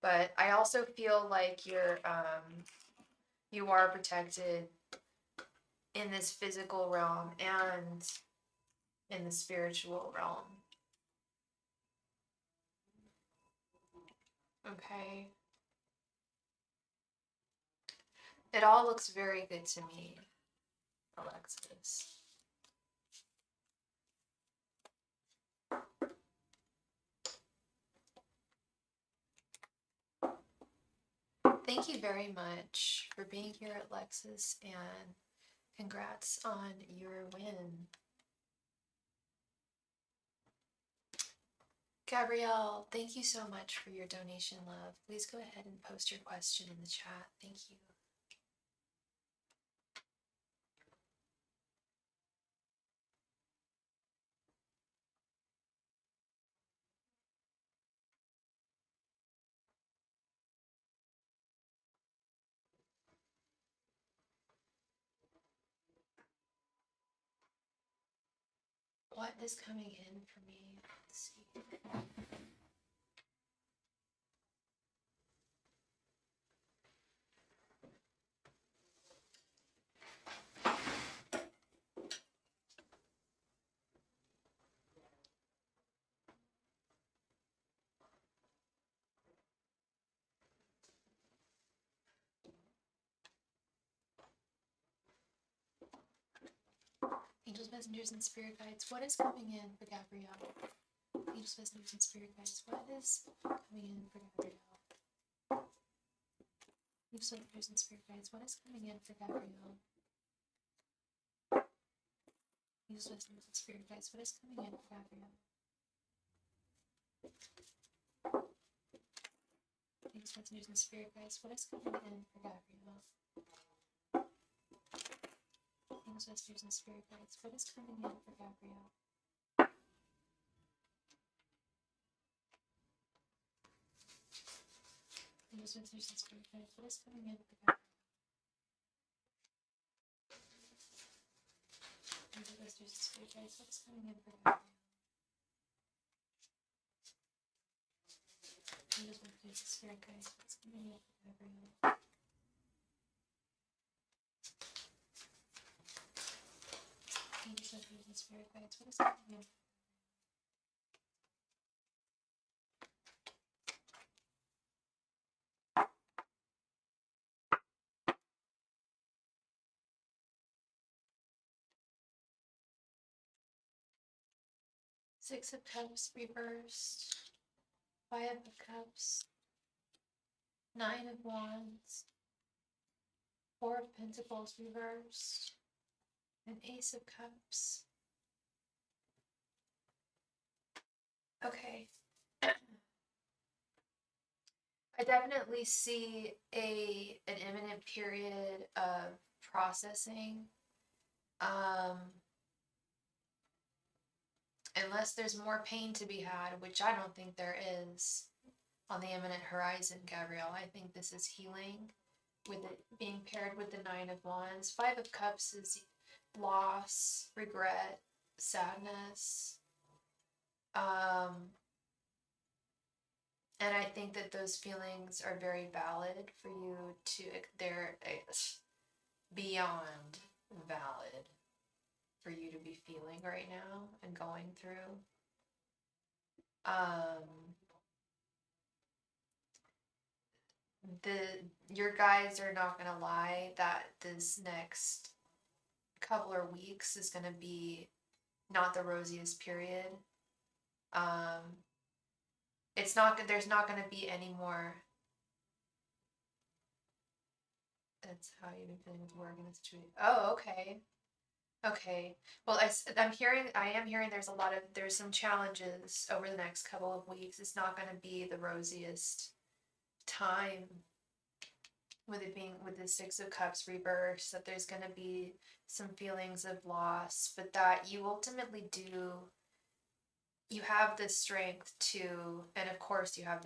But I also feel like you are protected in this physical realm and in the spiritual realm. Okay. It all looks very good to me, Alexis. Thank you very much for being here, Alexis, and congrats on your win. Gabrielle, thank you so much for your donation, love. Please go ahead and post your question in the chat. Thank you. What is coming in for me? Let's see. Angels, messengers, and spirit guides. What is coming in for Gabrielle? Angels, messengers, and spirit guides. What is coming in for Gabrielle? Angels, messengers, and spirit guides. What is coming in for Gabrielle? Angels, messengers, and spirit guides. What is coming in for Gabrielle? Angels, messengers, and spirit guides. What is coming in for Gabrielle? Angels, messengers, and spirit guides. What is coming in for Gabrielle? Angels, messengers, and spirit guides. What is coming in for Gabrielle? Angels, messengers, and spirit guides. What is coming in for Gabrielle? Angels, messengers, and spirit guides. What is coming in for Gabrielle? Angels, messengers, and spirit guides. What is coming in? Six of Cups reversed. Five of Cups. Nine of Wands. Four of Pentacles reversed. An Ace of Cups. Okay. I definitely see an imminent period of processing. Unless there's more pain to be had, which I don't think there is on the imminent horizon, Gabrielle. I think this is healing, with it being paired with the Nine of Wands. Five of Cups is loss, regret, sadness. And I think that those feelings are very valid for you to, they're beyond valid for you to be feeling right now and going through. Your guys are not gonna lie that this next couple of weeks is gonna be not the rosiest period. It's It's not, there's not going to be any more. That's how you've been feeling with work in the situation. Oh, okay. Okay. Well, I am hearing there's some challenges over the next couple of weeks. It's not going to be the rosiest time with it being with the Six of Cups reverse, that there's going to be some feelings of loss, but that you ultimately you have the strength to, and of course you're a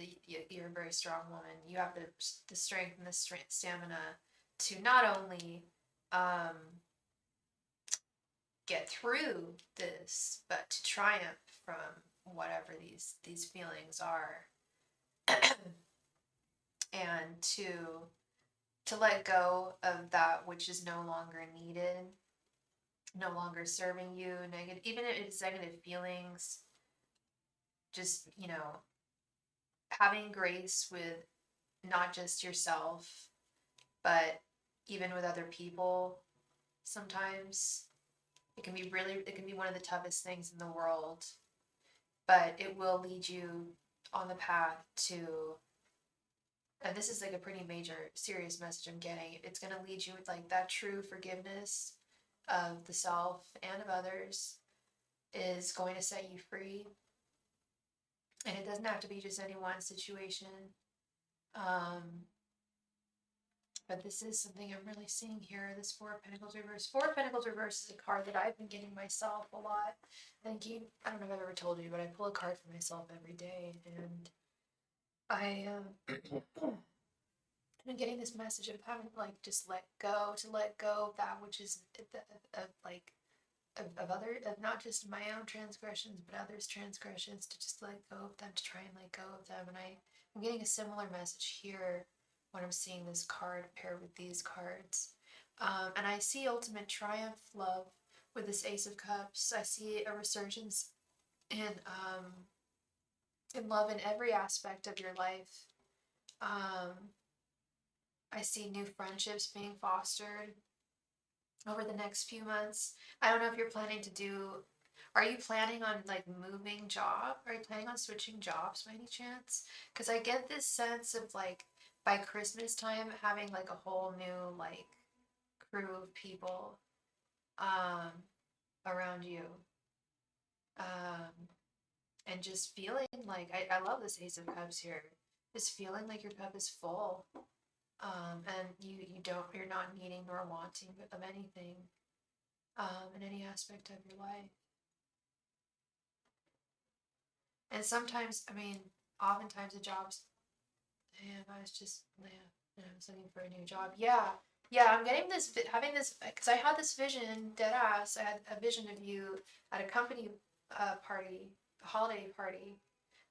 very strong woman. You have the strength and the stamina to not only get through this, but to triumph from whatever these feelings are, and to let go of that which is no longer needed, no longer serving you, negative, even if it's negative feelings. Just, having grace with not just yourself, but even with other people. Sometimes it can be one of the toughest things in the world, but it will lead you on the path to, and this is like a pretty major, serious message I'm getting. It's going to lead you with like that true forgiveness of the self and of others is going to set you free. And it doesn't have to be just any one situation. But this is something I'm really seeing here, this Four of Pentacles reverse. Four of Pentacles reverse is a card that I've been getting myself a lot. I don't know if I've ever told you, but I pull a card for myself every day. And I've been getting this message of having like just let go of that which is of not just my own transgressions, but others' transgressions, to just let go of them, to try and let go of them. And I'm getting a similar message here when I'm seeing this card paired with these cards. And I see ultimate triumph, love, with this Ace of Cups. I see a resurgence in love in every aspect of your life. I see new friendships being fostered over the next few months. I don't know if you're planning are you planning on like moving job? Are you planning on switching jobs by any chance? Because I get this sense of like by Christmas time having like a whole new like crew of people around you. And just feeling like, I love this Ace of Cups here. Just feeling like your cup is full. And you're not needing nor wanting of anything in any aspect of your life. And sometimes, oftentimes the jobs, I was looking for a new job. Yeah, I'm getting having this, because I had this vision, dead ass. I had a vision of you at a company party, a holiday party,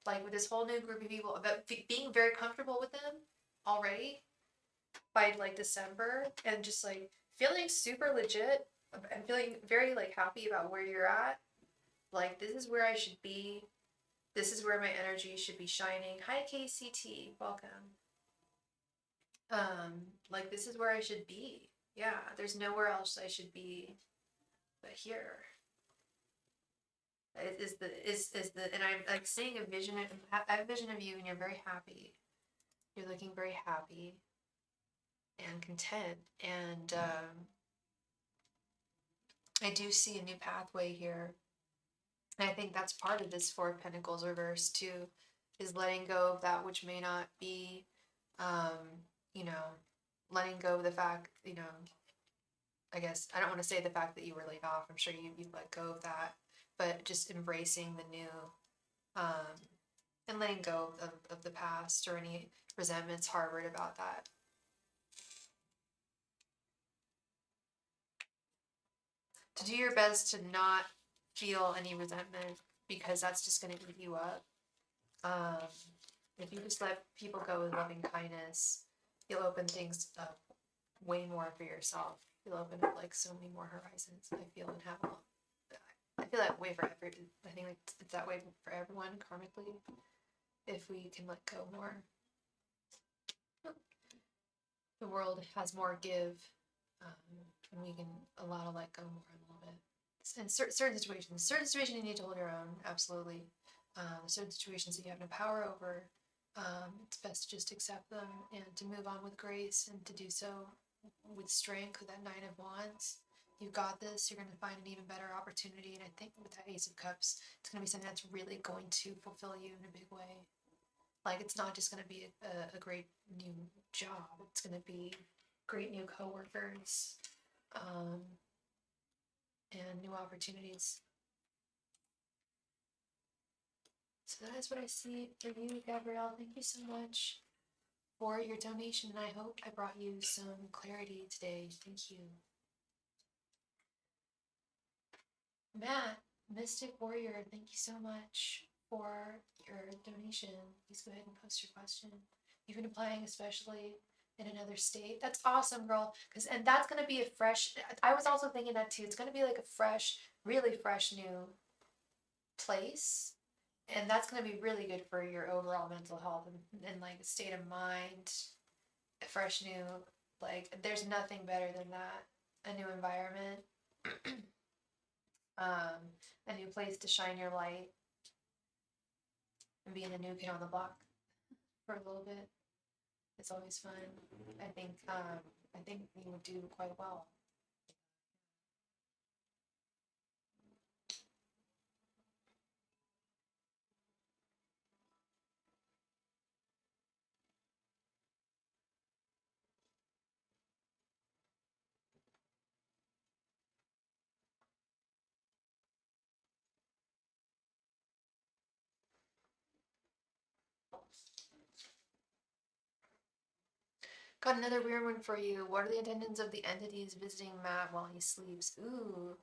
like with this whole new group of people, about being very comfortable with them already by like December, and just like feeling super legit and feeling very like happy about where you're at. Like, this is where I should be. This is where my energy should be shining. Hi KCT, welcome. Like, this is where I should be. Yeah, there's nowhere else I should be but here. And I'm like seeing a vision I have a vision of you, and you're very happy. You're looking very happy and content, and I do see a new pathway here. And I think that's part of this Four of Pentacles reverse too, is letting go of that which may not be, letting go of the fact, I guess, I don't want to say the fact that you were laid off. I'm sure you've let go of that, but just embracing the new, and letting go of the past or any resentments harbored about that. To do your best to not feel any resentment, because that's just going to eat you up. If you just let people go with loving kindness, you'll open things up way more for yourself. You'll open up like so many more horizons, I feel, and have I feel that way for I think it's that way for everyone karmically, if we can let go more. The world has more give, and we can allow to let go more a little bit. In certain situations you need to hold your own, absolutely. certain situations that you have no power over, it's best to just accept them and to move on with grace and to do so with strength with that Nine of Wands. You've got this. You're going to find an even better opportunity. And I think with that Ace of Cups, it's going to be something that's really going to fulfill you in a big way. Like, it's not just going to be a great new job. It's going to be great new coworkers, and new opportunities. So that is what I see for you, Gabrielle. Thank you so much for your donation, and I hope I brought you some clarity today. Thank you. Matt, Mystic Warrior, thank you so much for your donation. Please go ahead and post your question. You've been applying especially in another state. That's awesome, girl. And that's going to be a fresh, I was also thinking that too. It's going to be like a fresh, really fresh new place. And that's going to be really good for your overall mental health and like state of mind. A fresh new, like, there's nothing better than that. A new environment. A new place to shine your light. And being a new kid on the block for a little bit. It's always fun. I think you would do quite well. Got another weird one for you. What are the intentions of the entities visiting Matt while he sleeps? Ooh.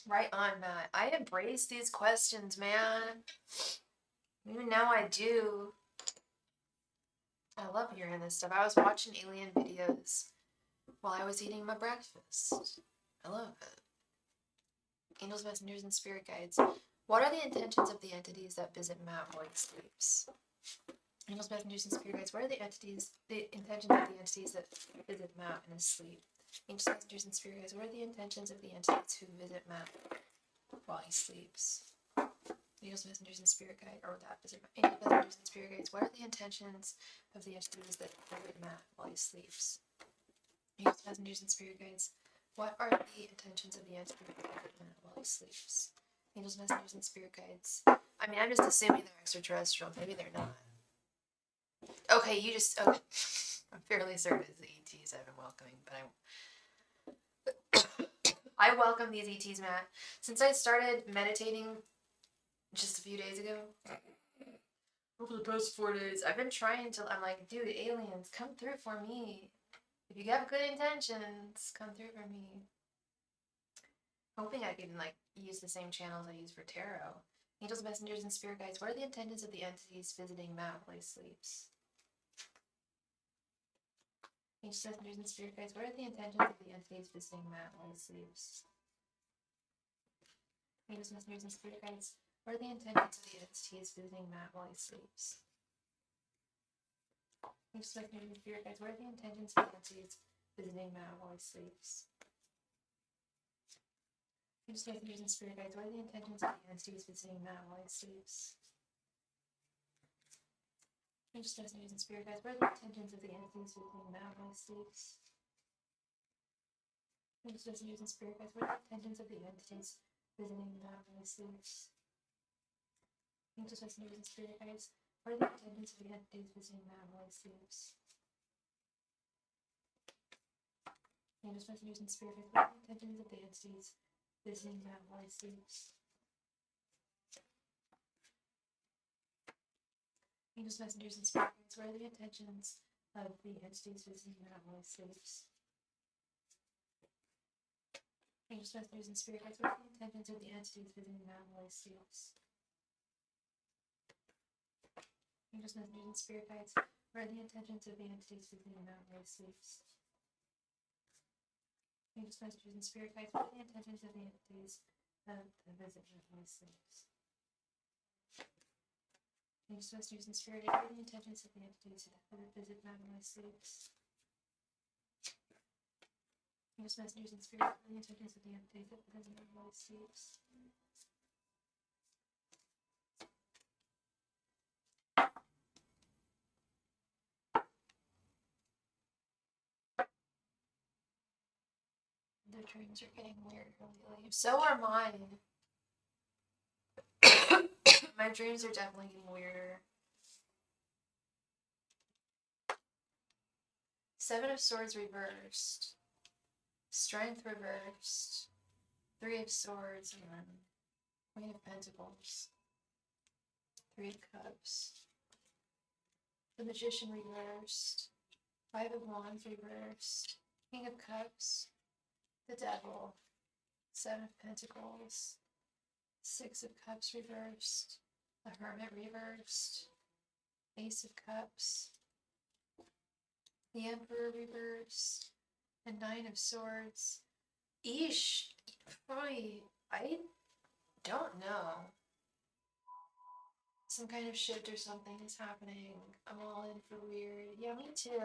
Right on, Matt. I embrace these questions, man. Even now I do. I love hearing this stuff. I was watching alien videos while I was eating my breakfast. I love it. Angels, messengers, and spirit guides. What are the intentions of the entities that visit Matt while he sleeps? Angels, messengers, and spirit guides. What are the intentions of the entities that visit Matt in his sleep? Angels, messengers, and spirit guides. What are the intentions of the entities who visit Matt while he sleeps? Angels, messengers, and spirit guides. Or that visit Matt. Angels, messengers, and spirit guides. What are the intentions of the entities that visit Matt while he sleeps? Angels, messengers, and spirit guides. What are the intentions of the entities that visit Matt while he sleeps? Angels, messengers, and spirit guides. I mean, I'm just assuming they're extraterrestrial. Maybe they're not. Okay, okay. I'm fairly certain it's the ETs I've been welcoming, but I welcome these ETs, Matt. Since I started meditating just a few days ago, over the past 4 days, I've been trying to, I'm like, dude, aliens, come through for me. If you have good intentions, come through for me. Hoping I can, like, use the same channels I use for tarot. Angels, messengers, and spirit guides. What are the intentions of the entities visiting Matt while he sleeps? Angels, messengers, and spirit guides. What are the intentions of the entities visiting Matt while he sleeps? Angels, messengers, and spirit guides. What are the intentions of the entities visiting Matt while he sleeps? Angels, messengers, and spirit guides. What are the intentions of the entities visiting Matt while he sleeps? Angels, messengers, and spirit guides. What are the intentions of the entities visiting Matt while he sleeps? Angels, messengers, and spirit guides. What are the intentions of the entities visiting Matt while he sleeps? Angels, messengers, and spirit guides. What are the intentions of the entities visiting Matt while he sleeps? Angels, messengers, and spirit guides. What are the intentions of the entities visiting Matt while he sleeps? Angels, messengers, and spirit guides. What are the intentions of the entities visiting Matt while he sleeps? Angels, messengers, and spirit guides. What are the intentions of the entities visiting Matt while he sleeps? Angels, messengers, and spirit guides. What are the intentions of the entities visiting Matt while he sleeps? Angels, messengers, and spirit guides. What are the intentions of the entities visiting Matt while he sleeps? Angels, messengers, and spirit guides. What are the intentions of the entities that visit Matt while he sleeps? You just must use in spirit any intentions of the entities that visit my sleeps. You just must use in spirit any intentions of the entities that visit my sleeps. The dreams are getting weirder lately. So are mine. My dreams are definitely getting weirder. Seven of Swords reversed. Strength reversed. Three of Swords and then Queen of Pentacles. Three of Cups. The Magician reversed. Five of Wands reversed. King of Cups. The Devil. Seven of Pentacles. Six of Cups reversed. The Hermit reversed. Ace of Cups. The Emperor reversed. And Nine of Swords. Eesh. I don't know. Some kind of shift or something is happening. I'm all in for weird. Yeah, me too.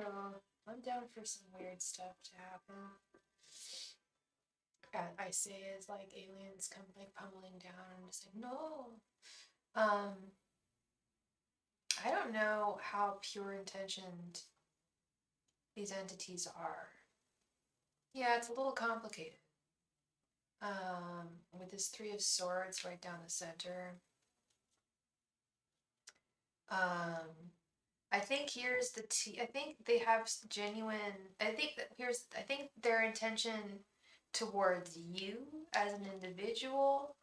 I'm down for some weird stuff to happen. I say as like aliens come like pummeling down. I'm just like, no. I don't know how pure intentioned these entities are. Yeah, it's a little complicated. With this Three of Swords right down the center. I think here's the I think they have genuine. I think their intention towards you as an individual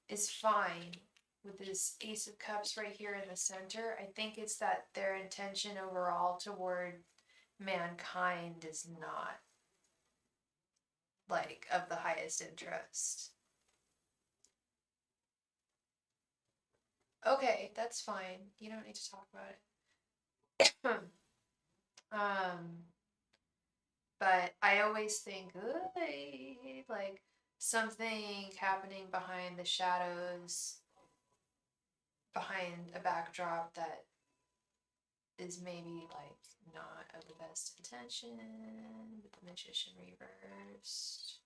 is fine. With this Ace of Cups right here in the center, I think it's that their intention overall toward mankind is not like of the highest interest. Okay, that's fine. You don't need to talk about it. But I always think, like something happening behind the shadows, behind a backdrop that is maybe like not of the best intention, with the Magician reversed.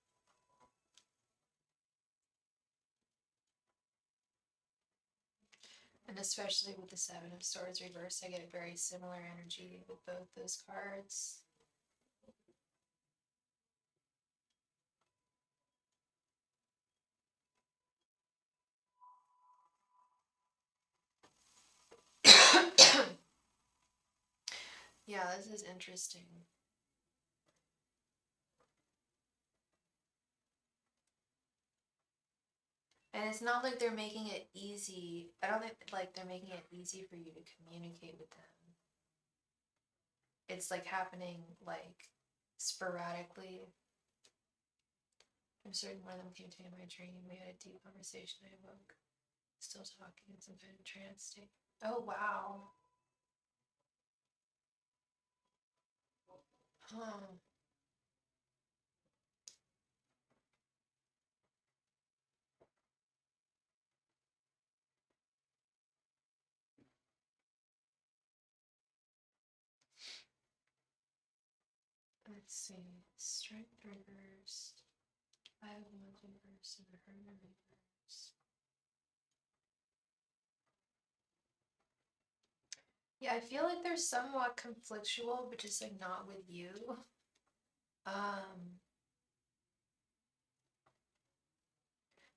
And especially with the Seven of Swords reversed, I get a very similar energy with both those cards. Yeah, this is interesting. And it's not like they're making it easy. I don't think like they're making it easy for you to communicate with them. It's like happening like sporadically. I'm certain one of them came to me in my dream. We had a deep conversation. I awoke, still talking in some kind of trance state. Oh wow. Huh. Let's see. Strength reversed. I have one reversed and the Hermit reversed. Yeah, I feel like they're somewhat conflictual, but just like not with you.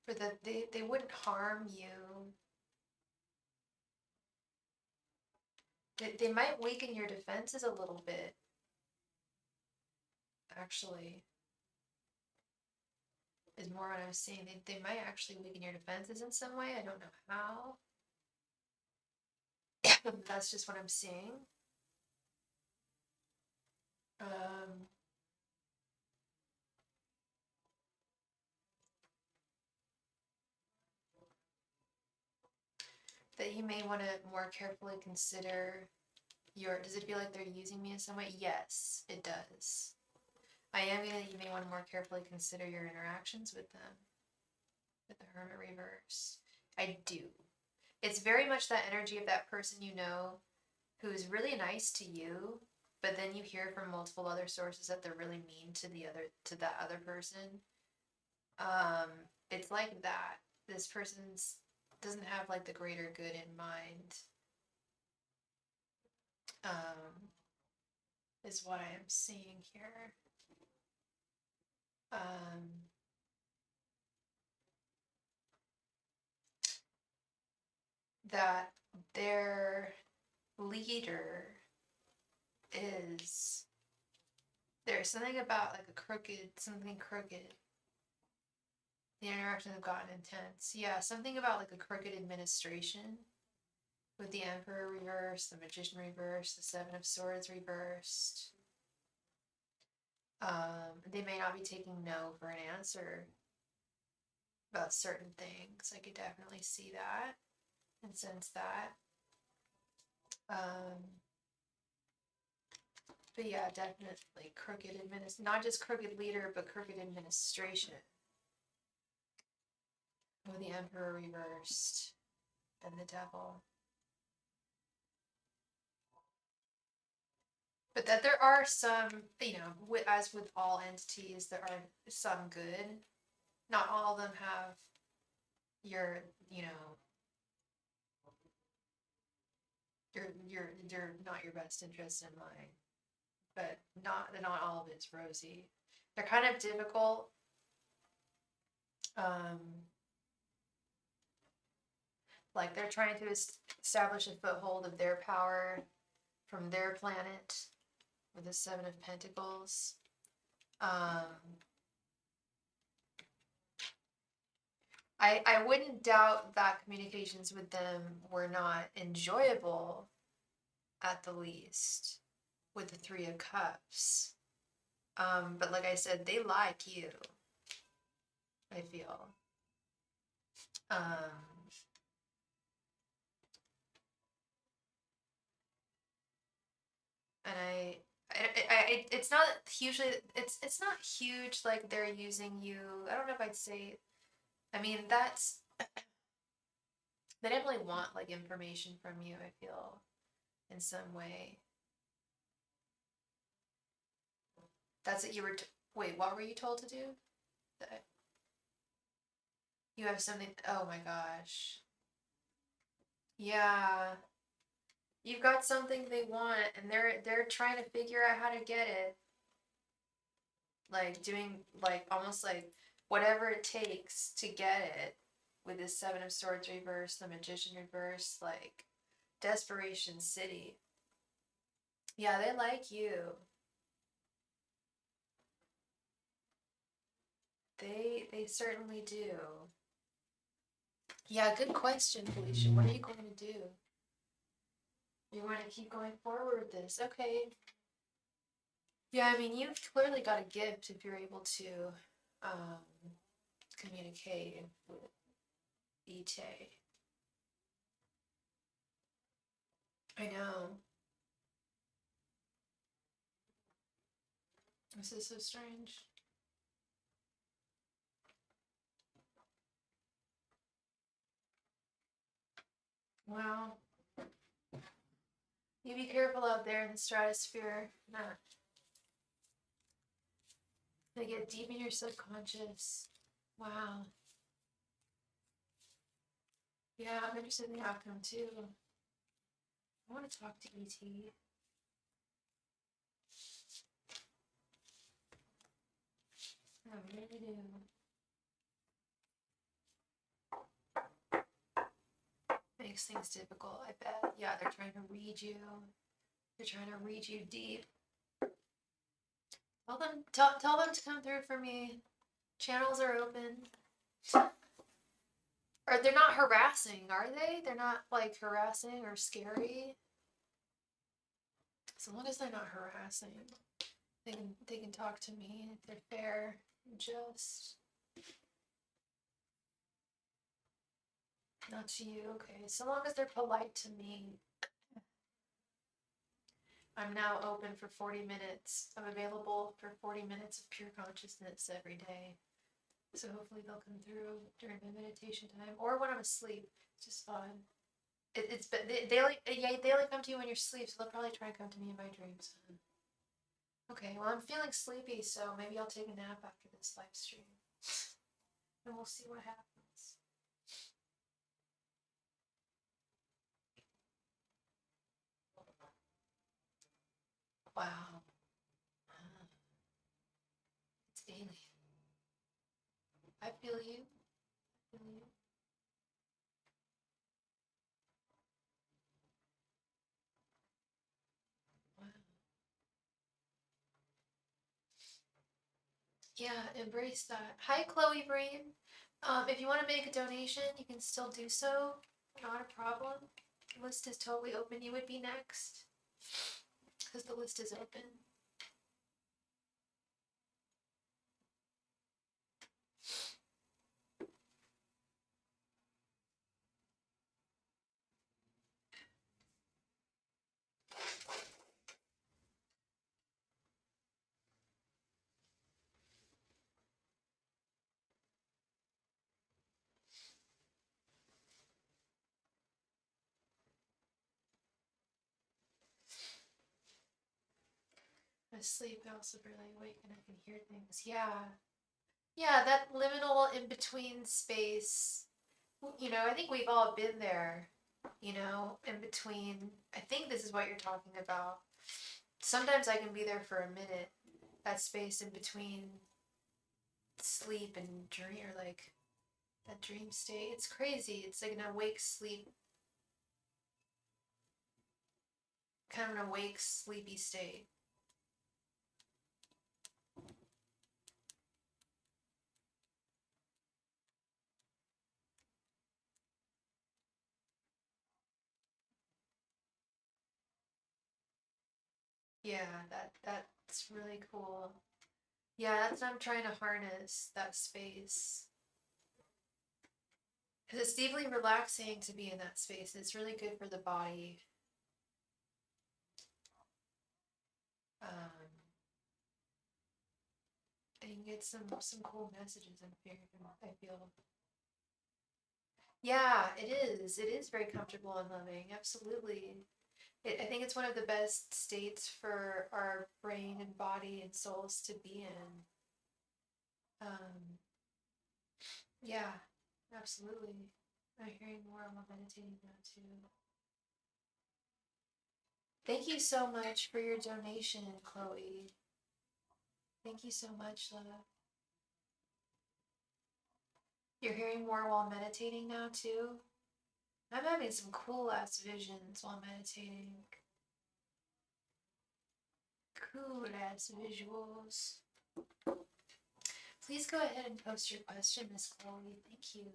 For they wouldn't harm you. They might weaken your defenses a little bit. Actually, is more what I was saying. They might actually weaken your defenses in some way. I don't know how. That's just what I'm seeing. That you may want to more carefully consider does it feel like they're using me in some way? Yes, it does. I am gonna, you may want to more carefully consider your interactions with them. With the Hermit reverse. I do. It's very much that energy of that person you know who's really nice to you, but then you hear from multiple other sources that they're really mean to that other person. It's like that. This person's doesn't have like the greater good in mind. Is what I am seeing here. That their leader is, there's something about like something crooked. The interactions have gotten intense. Yeah, something about like a crooked administration with the Emperor reversed, the Magician reversed, the Seven of Swords reversed. They may not be taking no for an answer about certain things. I could definitely see that and sense that. But yeah, definitely crooked not just crooked leader, but crooked administration. With the Emperor reversed and the Devil. But that there are some, as with all entities, there are some good. Not all of them have your, you're not your best interest in mind. But not all of it's rosy. They're kind of difficult. Like they're trying to establish a foothold of their power from their planet with the Seven of Pentacles. I wouldn't doubt that communications with them were not enjoyable, at the least, with the Three of Cups. But like I said, they like you, I feel. And it's not hugely, it's not huge like they're using you. I don't know if I'd say, I mean, they definitely want like information from you, I feel, in some way. That's what you were, wait, what were you told to do? That you have something, oh my gosh. Yeah. You've got something they want and they're trying to figure out how to get it. Like doing like almost like whatever it takes to get it, with this Seven of Swords reverse, the Magician reverse, like Desperation City. Yeah, they like you. They certainly do. Yeah, good question, Felicia. What are you going to do? You're going to keep going forward with this. Okay. Yeah, I mean, you've clearly got a gift if you're able to communicate with Ite. I know. This is so strange. Well, you be careful out there in the stratosphere. They get deep in your subconscious. Wow. Yeah, I'm interested in the outcome too. I want to talk to E.T. I really do. Makes things difficult, I bet. Yeah, they're trying to read you. They're trying to read you deep. Tell them to come through for me. Channels are open. Or they're not harassing, are they? They're not like harassing or scary. So long as they're not harassing, they can talk to me if they're fair and just. Not to you, okay. So long as they're polite to me. I'm now open for 40 minutes. I'm available for 40 minutes of pure consciousness every day. So hopefully they'll come through during my meditation time or when I'm asleep. It's just fun. but they like, yeah, they only come to you when you're asleep, so they'll probably try and come to me in my dreams. Okay, well, I'm feeling sleepy, so maybe I'll take a nap after this live stream. And we'll see what happens. Wow. It's alien. I feel you. I feel you. Wow. Yeah, embrace that. Hi, Chloe Brain. If you want to make a donation, you can still do so. Not a problem. The list is totally open. You would be next. Because the list is open. I'm asleep, I also barely awake, and I can hear things. Yeah. Yeah, that liminal in between space. You know, I think we've all been there, you know, in between. I think this is what you're talking about. Sometimes I can be there for a minute, that space in between sleep and dream, or like that dream state. It's crazy. It's like an awake sleep, kind of an awake sleepy state. Yeah, that's really cool. Yeah, that's what I'm trying to harness, that space. Because it's deeply relaxing to be in that space. It's really good for the body. Um, and you can get some cool messages. I feel. Yeah, it is. It is very comfortable and loving. Absolutely. I think it's one of the best states for our brain and body and souls to be in. Yeah, absolutely. I'm hearing more while meditating now too. Thank you so much for your donation, Chloe. Thank you so much, love. You're hearing more while meditating now too? I'm having some cool ass visions while meditating. Cool ass visuals. Please go ahead and post your question, Miss Chloe. Thank you.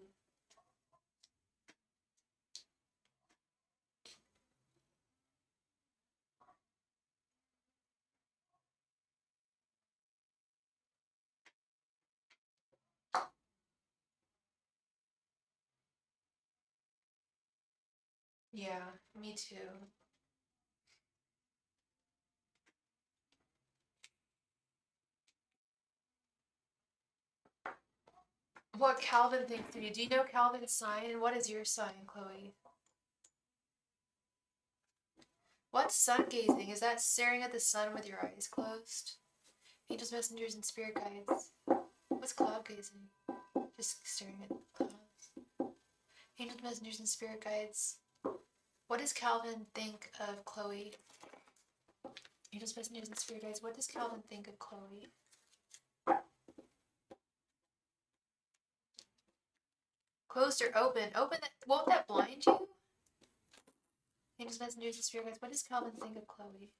Yeah, me too. What Calvin thinks of you. Do you know Calvin's sign? And what is your sign, Chloe? What's sun gazing? Is that staring at the sun with your eyes closed? Angels, messengers, and spirit guides. What's cloud gazing? Just staring at clouds. Angels, messengers, and spirit guides. What does Calvin think of Chloe? Angels, messengers, and spirit guides. What does Calvin think of Chloe? Closed or open? Open. Won't that blind you? Angels, messengers, and spirit guides. What does Calvin think of Chloe?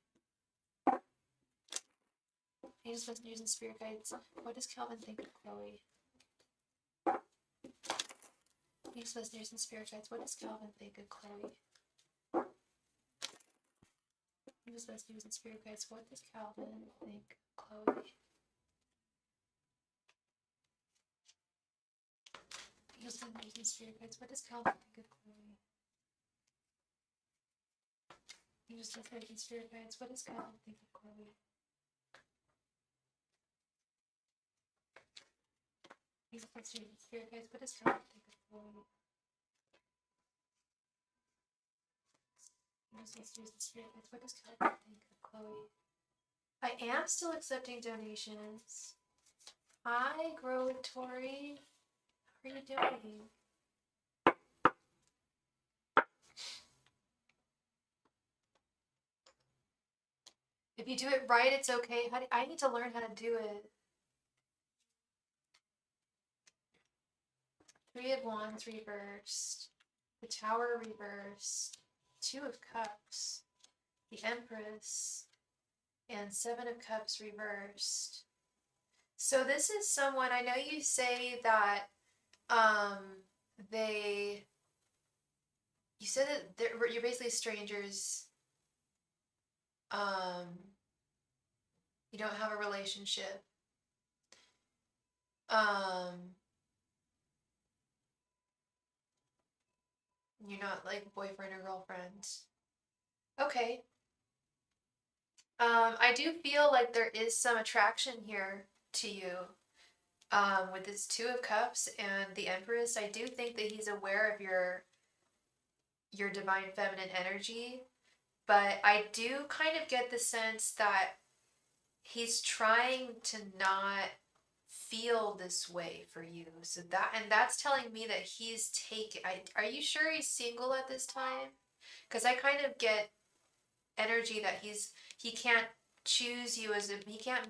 Angels, messengers, and spirit guides. What does Calvin think of Chloe? Angels, messengers, and spirit guides. What does Calvin think of Chloe? Angels, messengers, and spirit guides. What does Calvin think of Chloe? Angels, messengers, and spirit guides. What does Calvin think of Chloe? Angels, messengers, and spirit guides. What does Calvin think of Chloe? Angels, messengers, and spirit guides. What does Calvin think of Chloe? What does Kelly think of Chloe? I am still accepting donations. Hi, Grow with Tori. How are you doing? If you do it right, it's okay. I need to learn how to do it. Three of Wands reversed. The Tower reversed. Two of Cups. The Empress. And Seven of Cups reversed. So this is someone, I know you say that you said that you're basically strangers. You don't have a relationship. You're not like boyfriend or girlfriend. Okay. I do feel like there is some attraction here to you. With this Two of Cups and the Empress, I do think that he's aware of your divine feminine energy, but I do kind of get the sense that he's trying to not feel this way for you. So that's telling me that he's taken. Are you sure he's single at this time? Because I kind of get energy that he can't choose you as he can't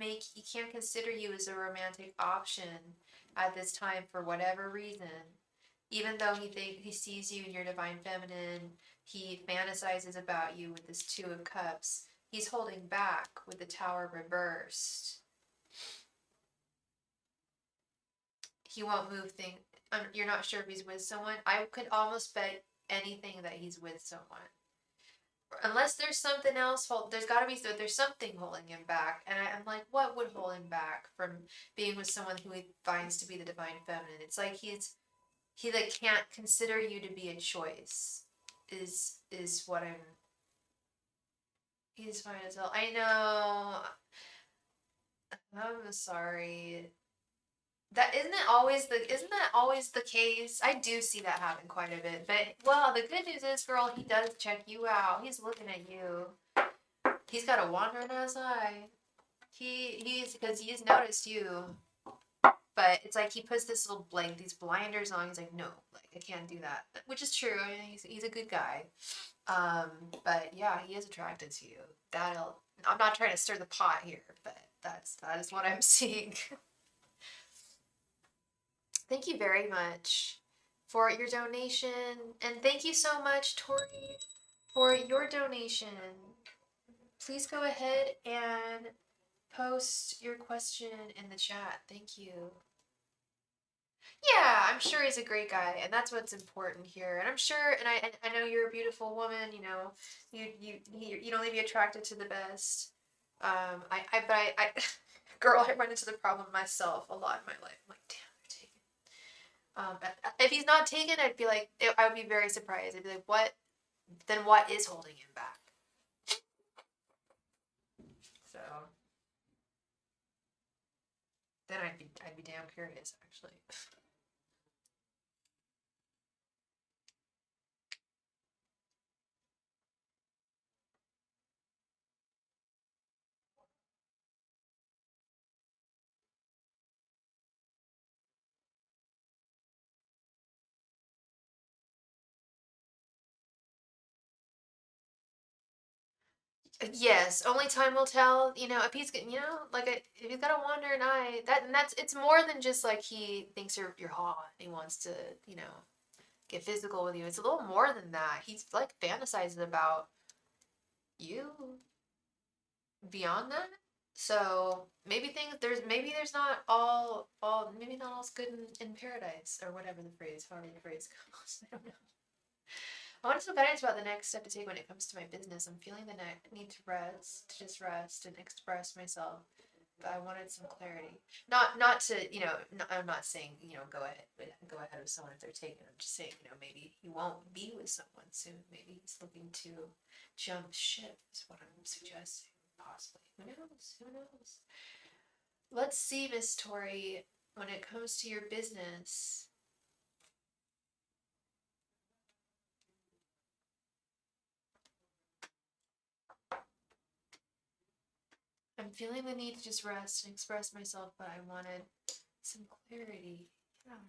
consider you as a romantic option at this time for whatever reason. Even though he sees you in your divine feminine, he fantasizes about you with this Two of Cups. He's holding back with the Tower reversed. He won't move things. You're not sure if he's with someone. I could almost bet anything that he's with someone. Unless there's something else, there's got to be, there's something holding him back. And I'm like, what would hold him back from being with someone who he finds to be the divine feminine? It's like he like can't consider you to be a choice. Is what he's fine as hell. I know. I'm sorry. Isn't that always the case? I do see that happen quite a bit. But well, the good news is, girl, he does check you out. He's looking at you. He's got a wandering ass eye. He's because he's noticed you. But it's like he puts these blinders on. He's like, no, like I can't do that. Which is true. I mean, he's a good guy. But yeah, he is attracted to you. I'm not trying to stir the pot here, but that is what I'm seeing. Thank you very much for your donation. And thank you so much, Tori, for your donation. Please go ahead and post your question in the chat. Thank you. Yeah, I'm sure he's a great guy, and that's what's important here. And I'm sure, and I know you're a beautiful woman. You know, you'd only be attracted to the best. Girl, I run into the problem myself a lot in my life. I'm like, damn. If he's not taken, I'd be like, I would be very surprised. I'd be like, what? Then what is holding him back? So then I'd be damn curious, actually. Yes, only time will tell. You know, if he's if he's got a wandering eye, it's more than just like he thinks you're hot. He wants to, get physical with you. It's a little more than that. He's like fantasizes about you beyond that. So maybe there's not all maybe not all's good in paradise or whatever however the phrase goes. I don't know. I want some guidance about the next step to take when it comes to my business. I'm feeling the need to just rest and express myself. But I wanted some clarity. Not to, I'm not saying, go ahead with someone if they're taken. I'm just saying, maybe he won't be with someone soon. Maybe he's looking to jump ship is what I'm suggesting, possibly. Who knows? Who knows? Let's see, Miss Tori, when it comes to your business. I'm feeling the need to just rest and express myself, but I wanted some clarity. Yeah.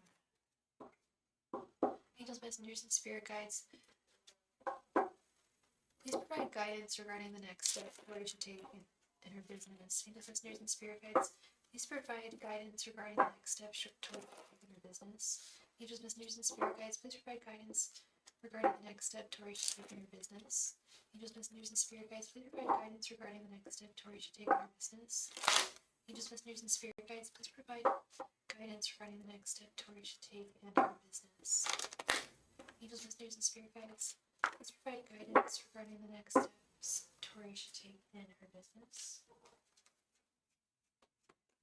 Angels, messengers, and spirit guides, please provide guidance regarding the next step what I should take in her business. Angels, messengers, and spirit guides, please provide guidance regarding the next step toward in her business. Angels, messengers, and spirit guides, please provide guidance regarding the next step Tori should take in her business. Angels, messengers, and spirit guides, please provide guidance regarding the next step Tori should take in her business. Angels, messengers, and spirit guides, please provide guidance regarding the next step Tori should take in her business.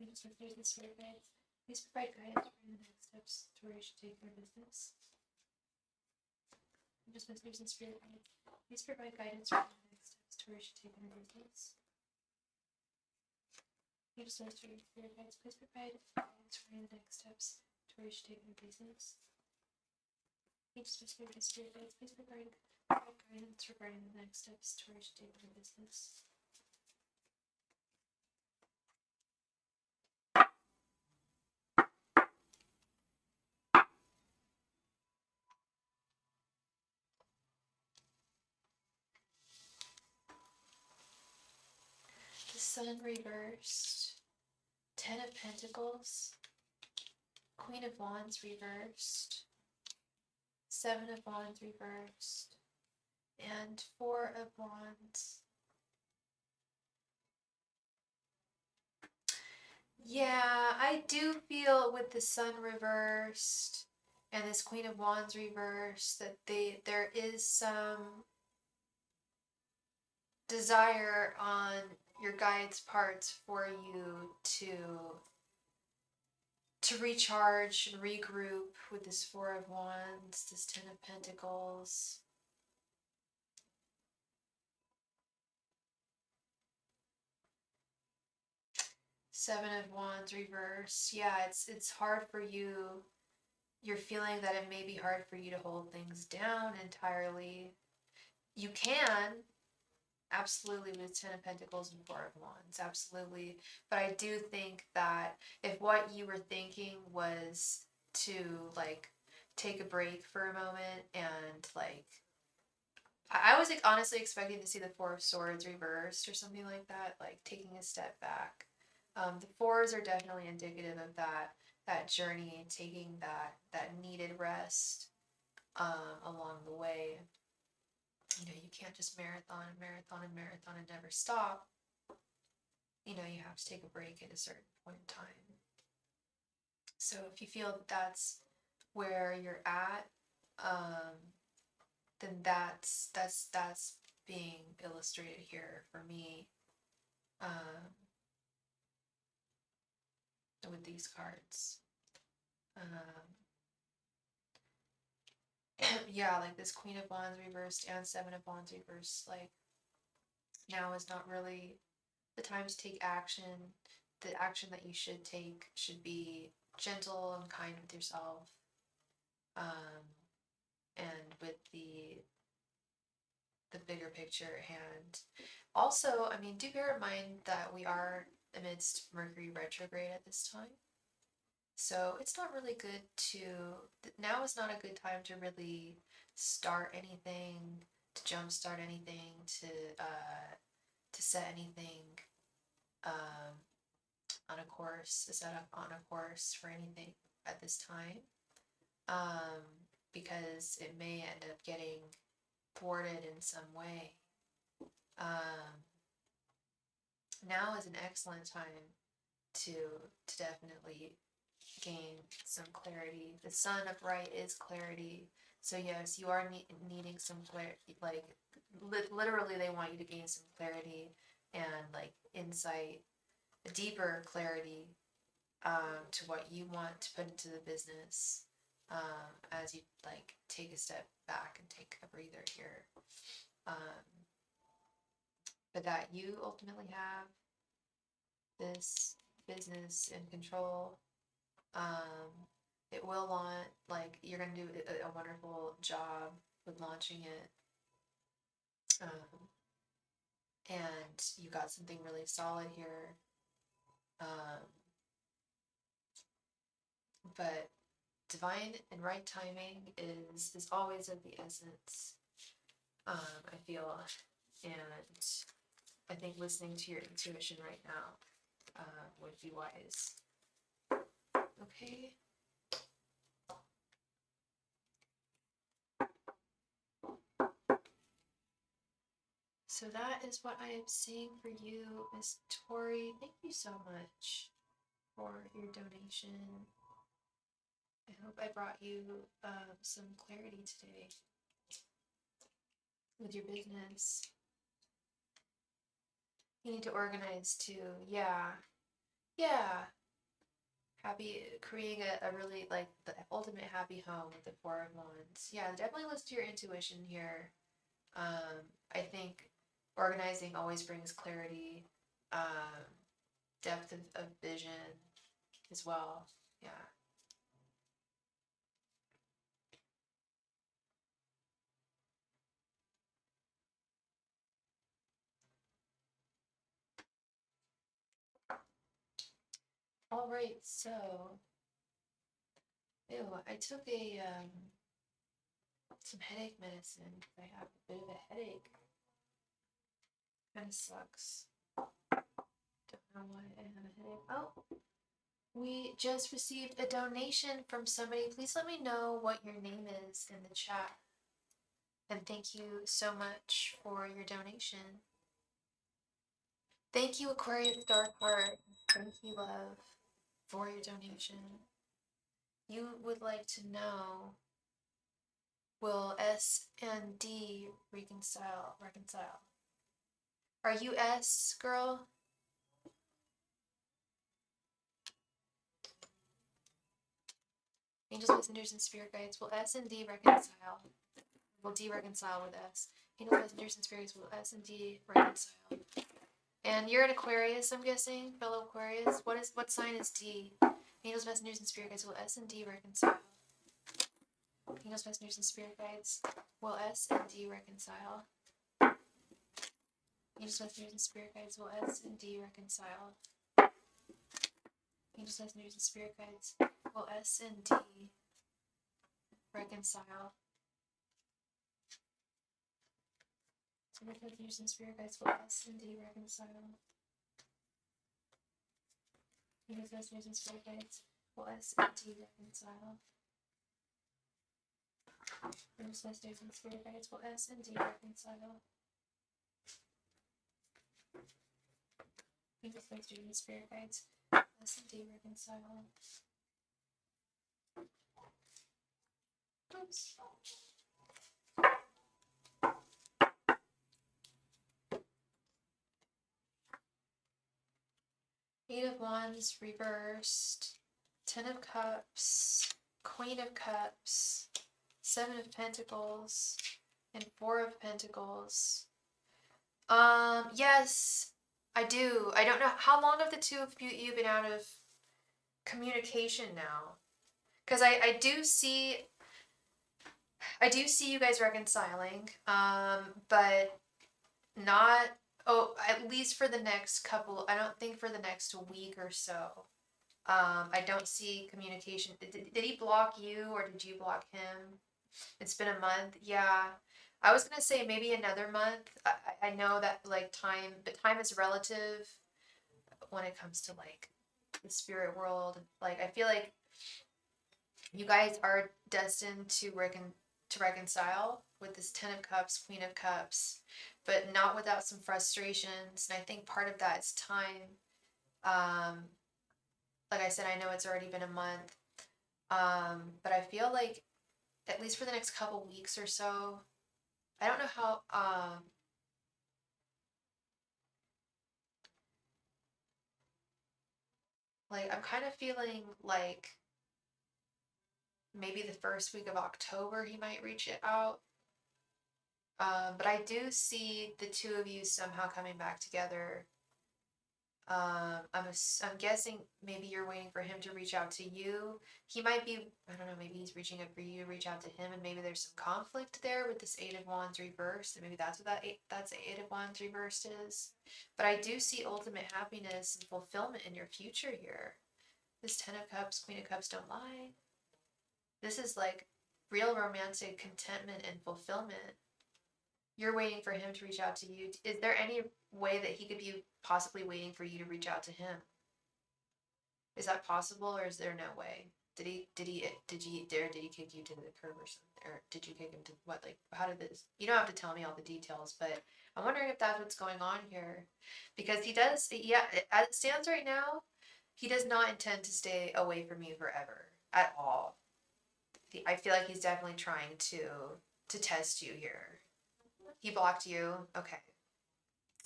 Angels, messengers, and spirit guides, please provide guidance regarding the next steps Tori should take in her business. Angels, messengers, and spirit guides, please provide guidance regarding the next steps Tori should take in her business. Angels, messengers, and spirit guides, please provide guidance regarding the next steps Tori should take in her business. Angels, messengers, and spirit guides, please provide guidance regarding the next steps Tori should take in her business. Angels, messengers, and spirit guides, please provide guidance regarding the next steps Tori should take in her business. The Sun reversed, 10 of Pentacles, Queen of Wands reversed, 7 of Wands reversed, and 4 of Wands. Yeah, I do feel with the Sun reversed and this Queen of Wands reversed that there is some desire on your guide's parts for you to recharge and regroup with this 4 of Wands, this 10 of Pentacles. Seven of Wands reverse. Yeah, it's hard for you. You're feeling that it may be hard for you to hold things down entirely. You can, absolutely, with 10 of Pentacles and 4 of Wands, absolutely. But I do think that if what you were thinking was to, like, take a break for a moment and, like, I was, like, honestly expecting to see the 4 of Swords reversed or something like that, like taking a step back. The 4s are definitely indicative of that journey, taking that needed rest along the way. You know, you can't just marathon and marathon and marathon and never stop. You know, you have to take a break at a certain point in time. So if you feel that that's where you're at, then that's being illustrated here for me with these cards. Yeah, like this Queen of Wands reversed and 7 of Wands reversed, like, now is not really the time to take action. The action that you should take should be gentle and kind with yourself, and with the bigger picture at hand. Also, I mean, do bear in mind that we are amidst Mercury retrograde at this time. So it's not really good now is not a good time to really start anything, to jumpstart anything, to set anything on a course, to set up on a course for anything at this time, because it may end up getting thwarted in some way. Now is an excellent time to definitely gain some clarity. The Sun upright is clarity. So yes, you are needing some clarity, like literally they want you to gain some clarity and like insight, a deeper clarity to what you want to put into the business, as you like take a step back and take a breather here. But that you ultimately have this business in control. It will launch, like, you're going to do a wonderful job with launching it. and you got something really solid here. But divine and right timing is always of the essence. I feel, and I think listening to your intuition right now would be wise. Okay. So that is what I am seeing for you, Miss Tori. Thank you so much for your donation. I hope I brought you some clarity today with your business. You need to organize too. Yeah. Creating a really like the ultimate happy home with the Four of Wands. Yeah, definitely listen to your intuition here. I think organizing always brings clarity, depth of vision as well. Yeah. All right, so, ew, I took some headache medicine because I have a bit of a headache. Kind of sucks. Don't know why I have a headache. Oh, we just received a donation from somebody. Please let me know what your name is in the chat. And thank you so much for your donation. Thank you, Aquarius Dark Heart. Thank you, love, for your donation. You would like to know, will S and D reconcile? Are you S, girl? Angels, messengers, and spirit guides, will S and D reconcile? Will D reconcile with S? Angels, messengers, and spirits, will S and D reconcile? And you're an Aquarius, I'm guessing, fellow Aquarius. What sign is D? Angels, messengers, and spirit guides, will S and D reconcile? Angels, messengers, and spirit guides, will S and D reconcile? Angels, messengers, and spirit guides, will S and D reconcile? Angels, messengers, and spirit guides, will S and D reconcile? Angels, messengers, and spirit guides, will S and D reconcile? Angels, messengers, and spirit guides, will S and D reconcile? Angels, messengers, and spirit guides, will S and D reconcile? Angels, messengers, and spirit guides, S and D reconcile? Oops. Eight of Wands reversed, 10 of Cups, Queen of Cups, 7 of Pentacles, and 4 of Pentacles. Yes, I do. I don't know how long have the two of you been out of communication now? Because I do see you guys reconciling, but not, at least for the next couple, I don't think for the next week or so. I don't see communication. Did he block you or did you block him? It's been a month. Yeah. I was gonna say maybe another month. I know that like time, but time is relative when it comes to like the spirit world. Like I feel like you guys are destined to reconcile with this 10 of Cups, Queen of Cups, but not without some frustrations. And I think part of that is time. Like I said, I know it's already been a month, but I feel like at least for the next couple weeks or so, I don't know how. Like I'm kind of feeling like maybe the first week of October he might reach it out. But I do see the two of you somehow coming back together I'm guessing maybe you're waiting for him to reach out to you. He might be, I don't know, maybe he's reaching out for you to reach out to him, and maybe there's some conflict there with this Eight of Wands reversed, and maybe that's what that's Eight of Wands reversed is. But I do see ultimate happiness and fulfillment in your future here. This Ten of Cups, Queen of Cups don't lie. This is like real romantic contentment and fulfillment. You're waiting for him to reach out to you. Is there any way that he could be possibly waiting for you to reach out to him? Is that possible, or is there no way? Did he kick you to the curb or something, or did you kick him to what? Like, how did this? You don't have to tell me all the details, but I'm wondering if that's what's going on here, because he does. Yeah, as it stands right now, he does not intend to stay away from you forever at all. I feel like he's definitely trying to test you here. He blocked you. Okay.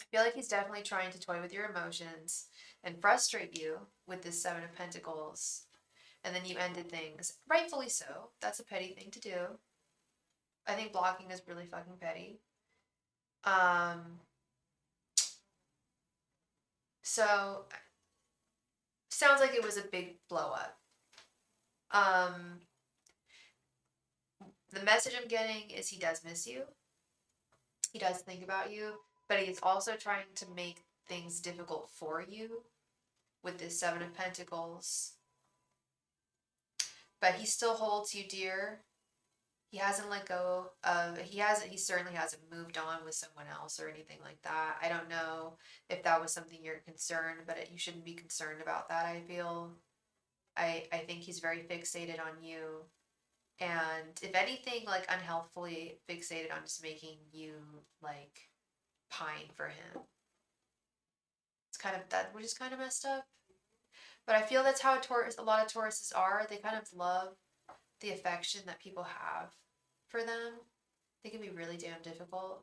I feel like he's definitely trying to toy with your emotions and frustrate you with this Seven of Pentacles. And then you ended things. Rightfully so. That's a petty thing to do. I think blocking is really fucking petty. So sounds like it was a big blow up. The message I'm getting is he does miss you. He does think about you, but he's also trying to make things difficult for you with this Seven of Pentacles. But he still holds you dear. He hasn't let go of, he certainly hasn't moved on with someone else or anything like that. I don't know if that was something you're concerned, but you shouldn't be concerned about that, I feel. I think he's very fixated on you. And if anything, like unhealthfully fixated on just making you like pine for him. It's kind of that, which is kind of messed up. But I feel that's how a lot of Tauruses are. They kind of love the affection that people have for them. They can be really damn difficult.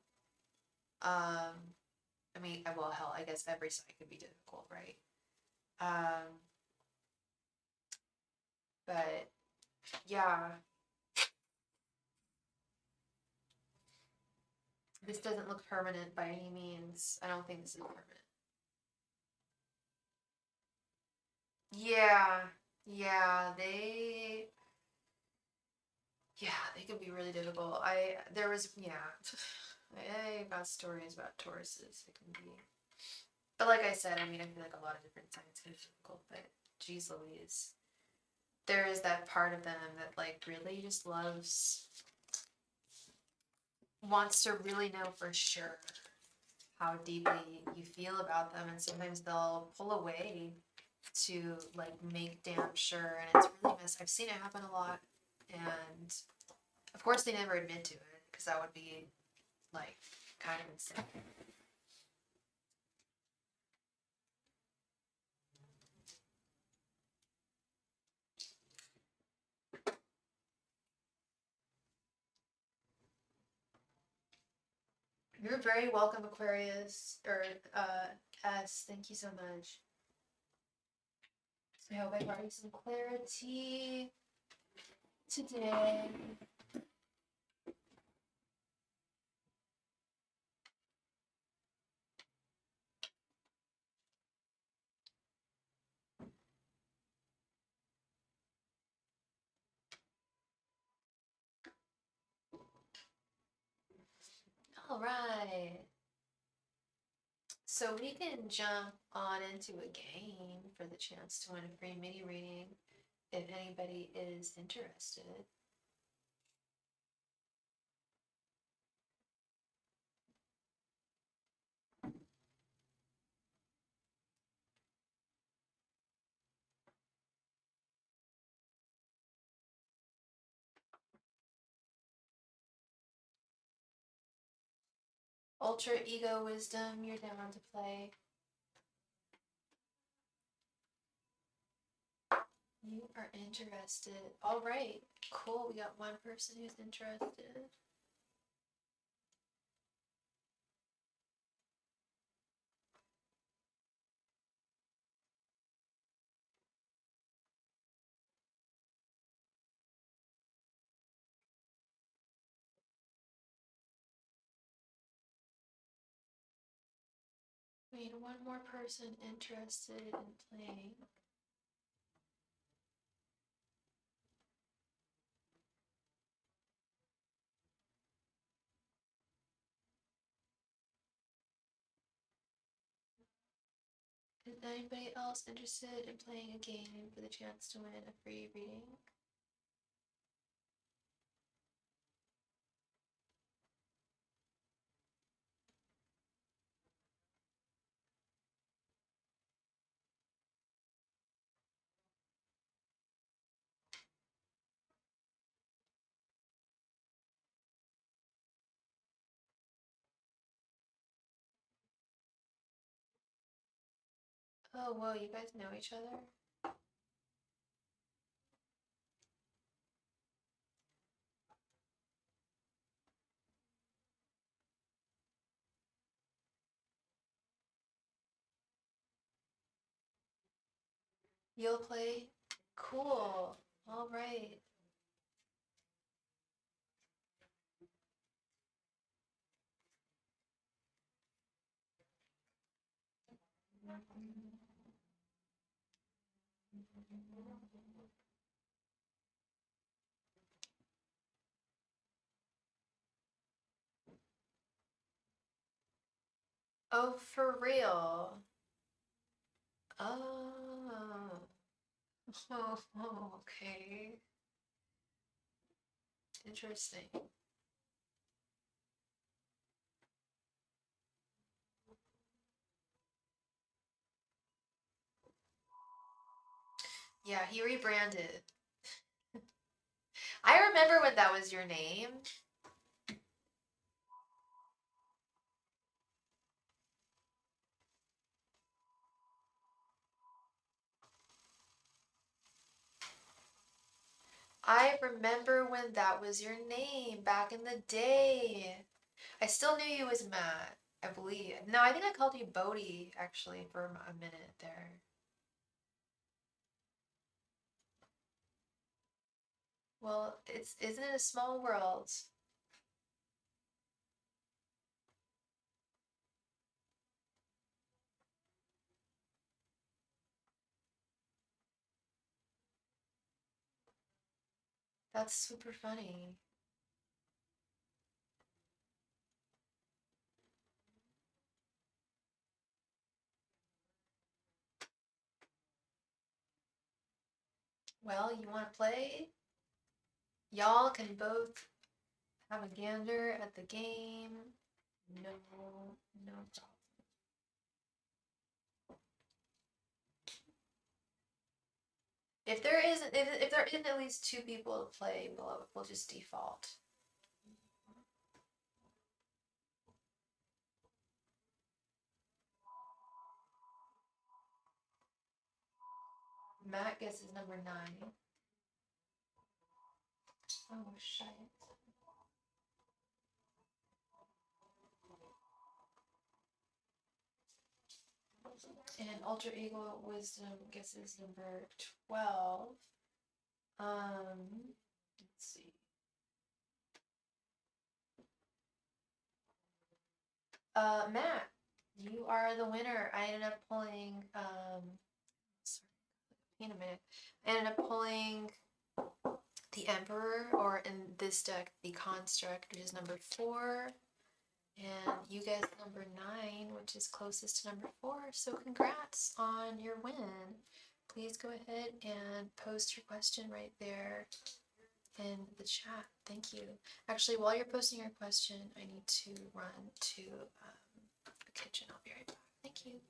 I mean, well, hell, I guess every side could be difficult, right? But yeah, this doesn't look permanent by any means. I don't think this is permanent. Yeah, yeah, they could be really difficult. I got stories about Tauruses. It can be, but like I said, I mean, I feel like a lot of different signs can be difficult. But geez, Louise, there is that part of them that like really just wants to really know for sure how deeply you feel about them, and sometimes they'll pull away to like make damn sure, and it's really I've seen it happen a lot, and of course they never admit to it because that would be like kind of insane. You're very welcome, Aquarius, or S. Thank you so much. So I hope I brought you some clarity today. All right. So we can jump on into a game for the chance to win a free mini reading if anybody is interested. Ultra Ego Wisdom, you're down to play. You are interested. All right, cool. We got one person who's interested. We need one more person interested in playing. Is anybody else interested in playing a game for the chance to win a free reading? Oh, whoa, you guys know each other? You'll play? Cool. All right. Oh, for real? Oh. Oh, okay. Interesting. Yeah, he rebranded. I remember when that was your name. I remember when that was your name back in the day. I still knew you as Matt, I believe. No, I think I called you Bodhi actually for a minute there. Well, isn't it a small world? That's super funny. Well, you want to play? Y'all can both have a gander at the game. No, no problem. If there isn't at least two people to play, we'll just default. Matt guesses number 9. Oh shit. And Alter Ego Wisdom guesses number 12. Let's see. Matt, you are the winner. I ended up pulling sorry, in a minute. I ended up pulling the Emperor, or in this deck, the Construct, which is number 4. And you guys number 9, which is closest to number 4. So congrats on your win. Please go ahead and post your question right there in the chat. Thank you. Actually, while you're posting your question, I need to run to the kitchen. I'll be right back. Thank you.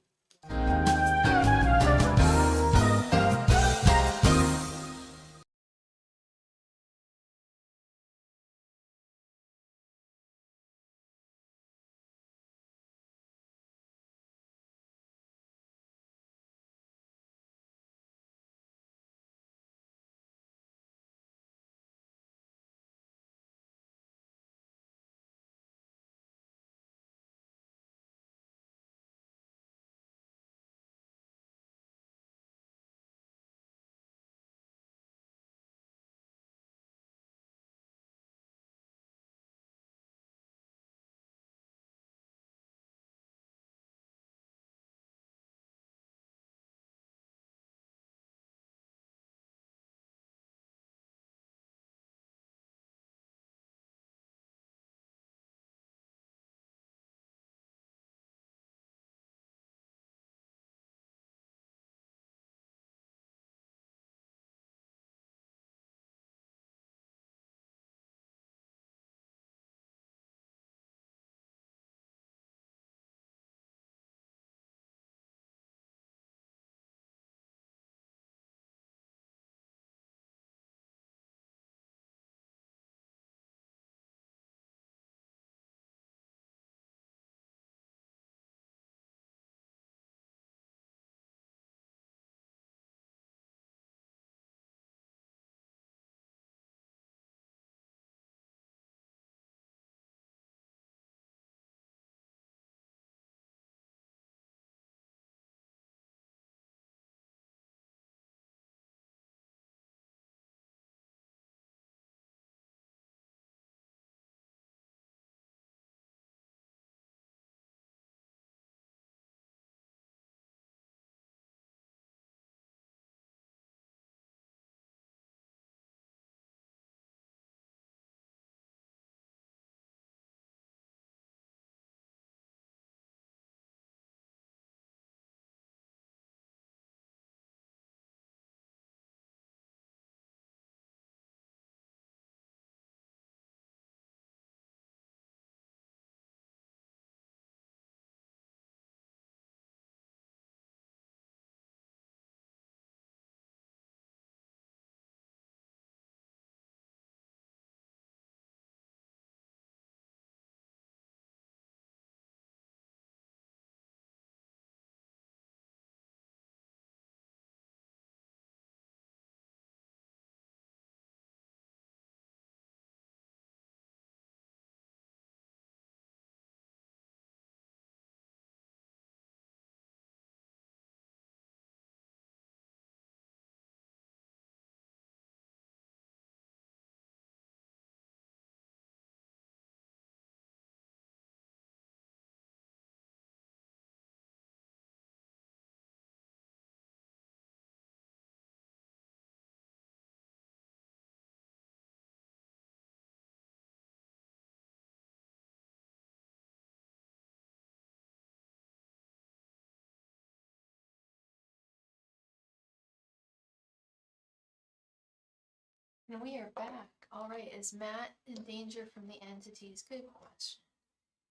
And we are back. All right, is Matt in danger from the entities? Good question.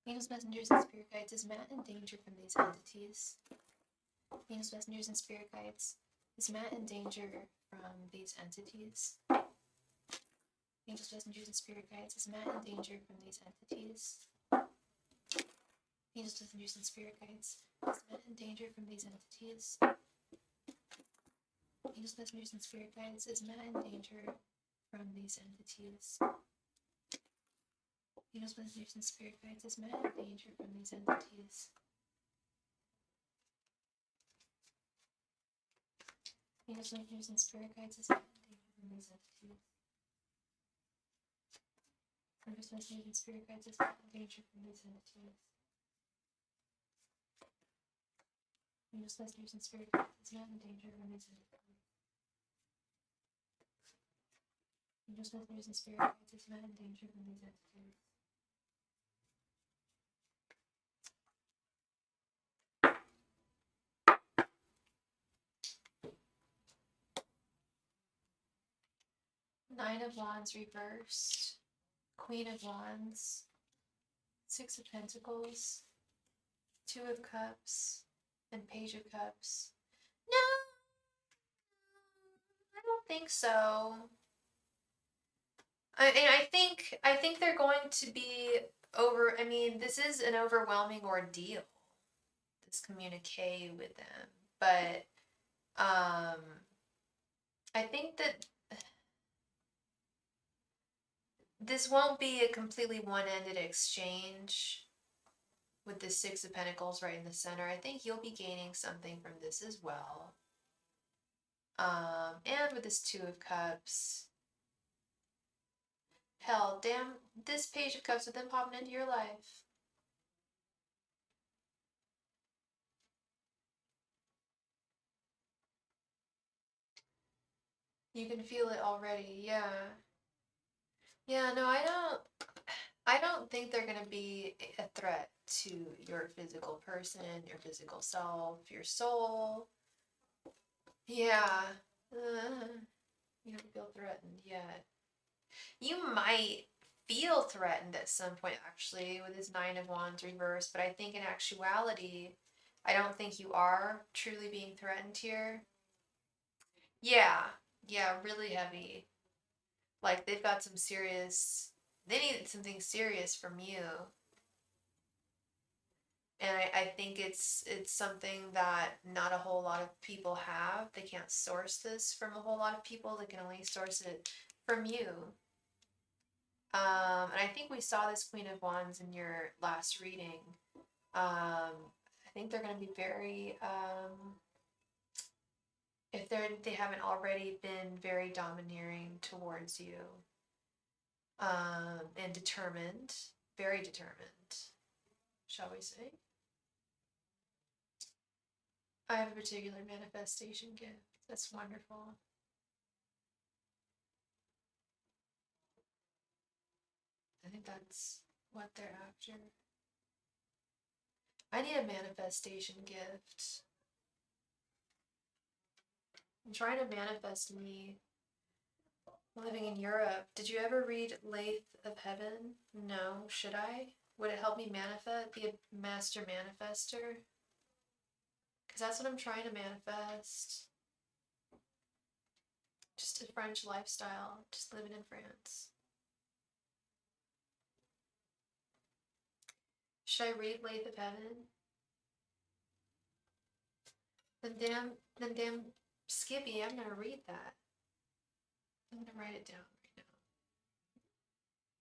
Angels, messengers, and spirit guides. Is Matt in danger from these entities? Angels, messengers, and spirit guides. Is Matt in danger from these entities? Angels, messengers, and spirit guides. Is Matt in danger from these entities? Angels, messengers, and spirit guides. Is Matt in danger from these entities? Angels, messengers, and spirit guides. Is Matt in danger from these entities? Angels, messengers, and spirit guides. Is Matt in danger from these entities? Angels, messengers, and spirit guides. Is Matt in danger from these entities? Angels, messengers, and spirit guides. Is Matt in danger from these entities? Angels, messengers, and spirit guides. Is Matt in danger from these entities? Angels, messengers, and spirit guides. Is Matt in danger from these entities? Nine of Wands reversed, Queen of Wands, Six of Pentacles, Two of Cups, and Page of Cups. No, I don't think so. I think they're going to be over. I mean, this is an overwhelming ordeal, this communique with them, but I think that this won't be a completely one-ended exchange with the Six of Pentacles right in the center. I think you'll be gaining something from this as well. And with this Two of Cups. Hell, damn, this Page of Cups with them popping into your life. You can feel it already, yeah. Yeah, no, I don't think they're gonna be a threat to your physical person, your physical self, your soul. Yeah. You don't feel threatened yet. You might feel threatened at some point, actually, with this Nine of Wands reverse, but I think in actuality, I don't think you are truly being threatened here. Yeah, really heavy. Like, they've got some serious, they need something serious from you. And I think it's something that not a whole lot of people have. They can't source this from a whole lot of people. They can only source it from you. And I think we saw this Queen of Wands in your last reading. I think they're going to be very, if they haven't already been very domineering towards you, and determined, very determined, shall we say. I have a particular manifestation gift. That's wonderful. I think that's what they're after. I need a manifestation gift. I'm trying to manifest me living in Europe. Did you ever read Lathe of Heaven? No. Should I? Would it help me manifest? Be a master manifester? Because that's what I'm trying to manifest. Just a French lifestyle. Just living in France. Should I read Lathe of Heaven? Then damn Skippy, I'm gonna read that. I'm gonna write it down right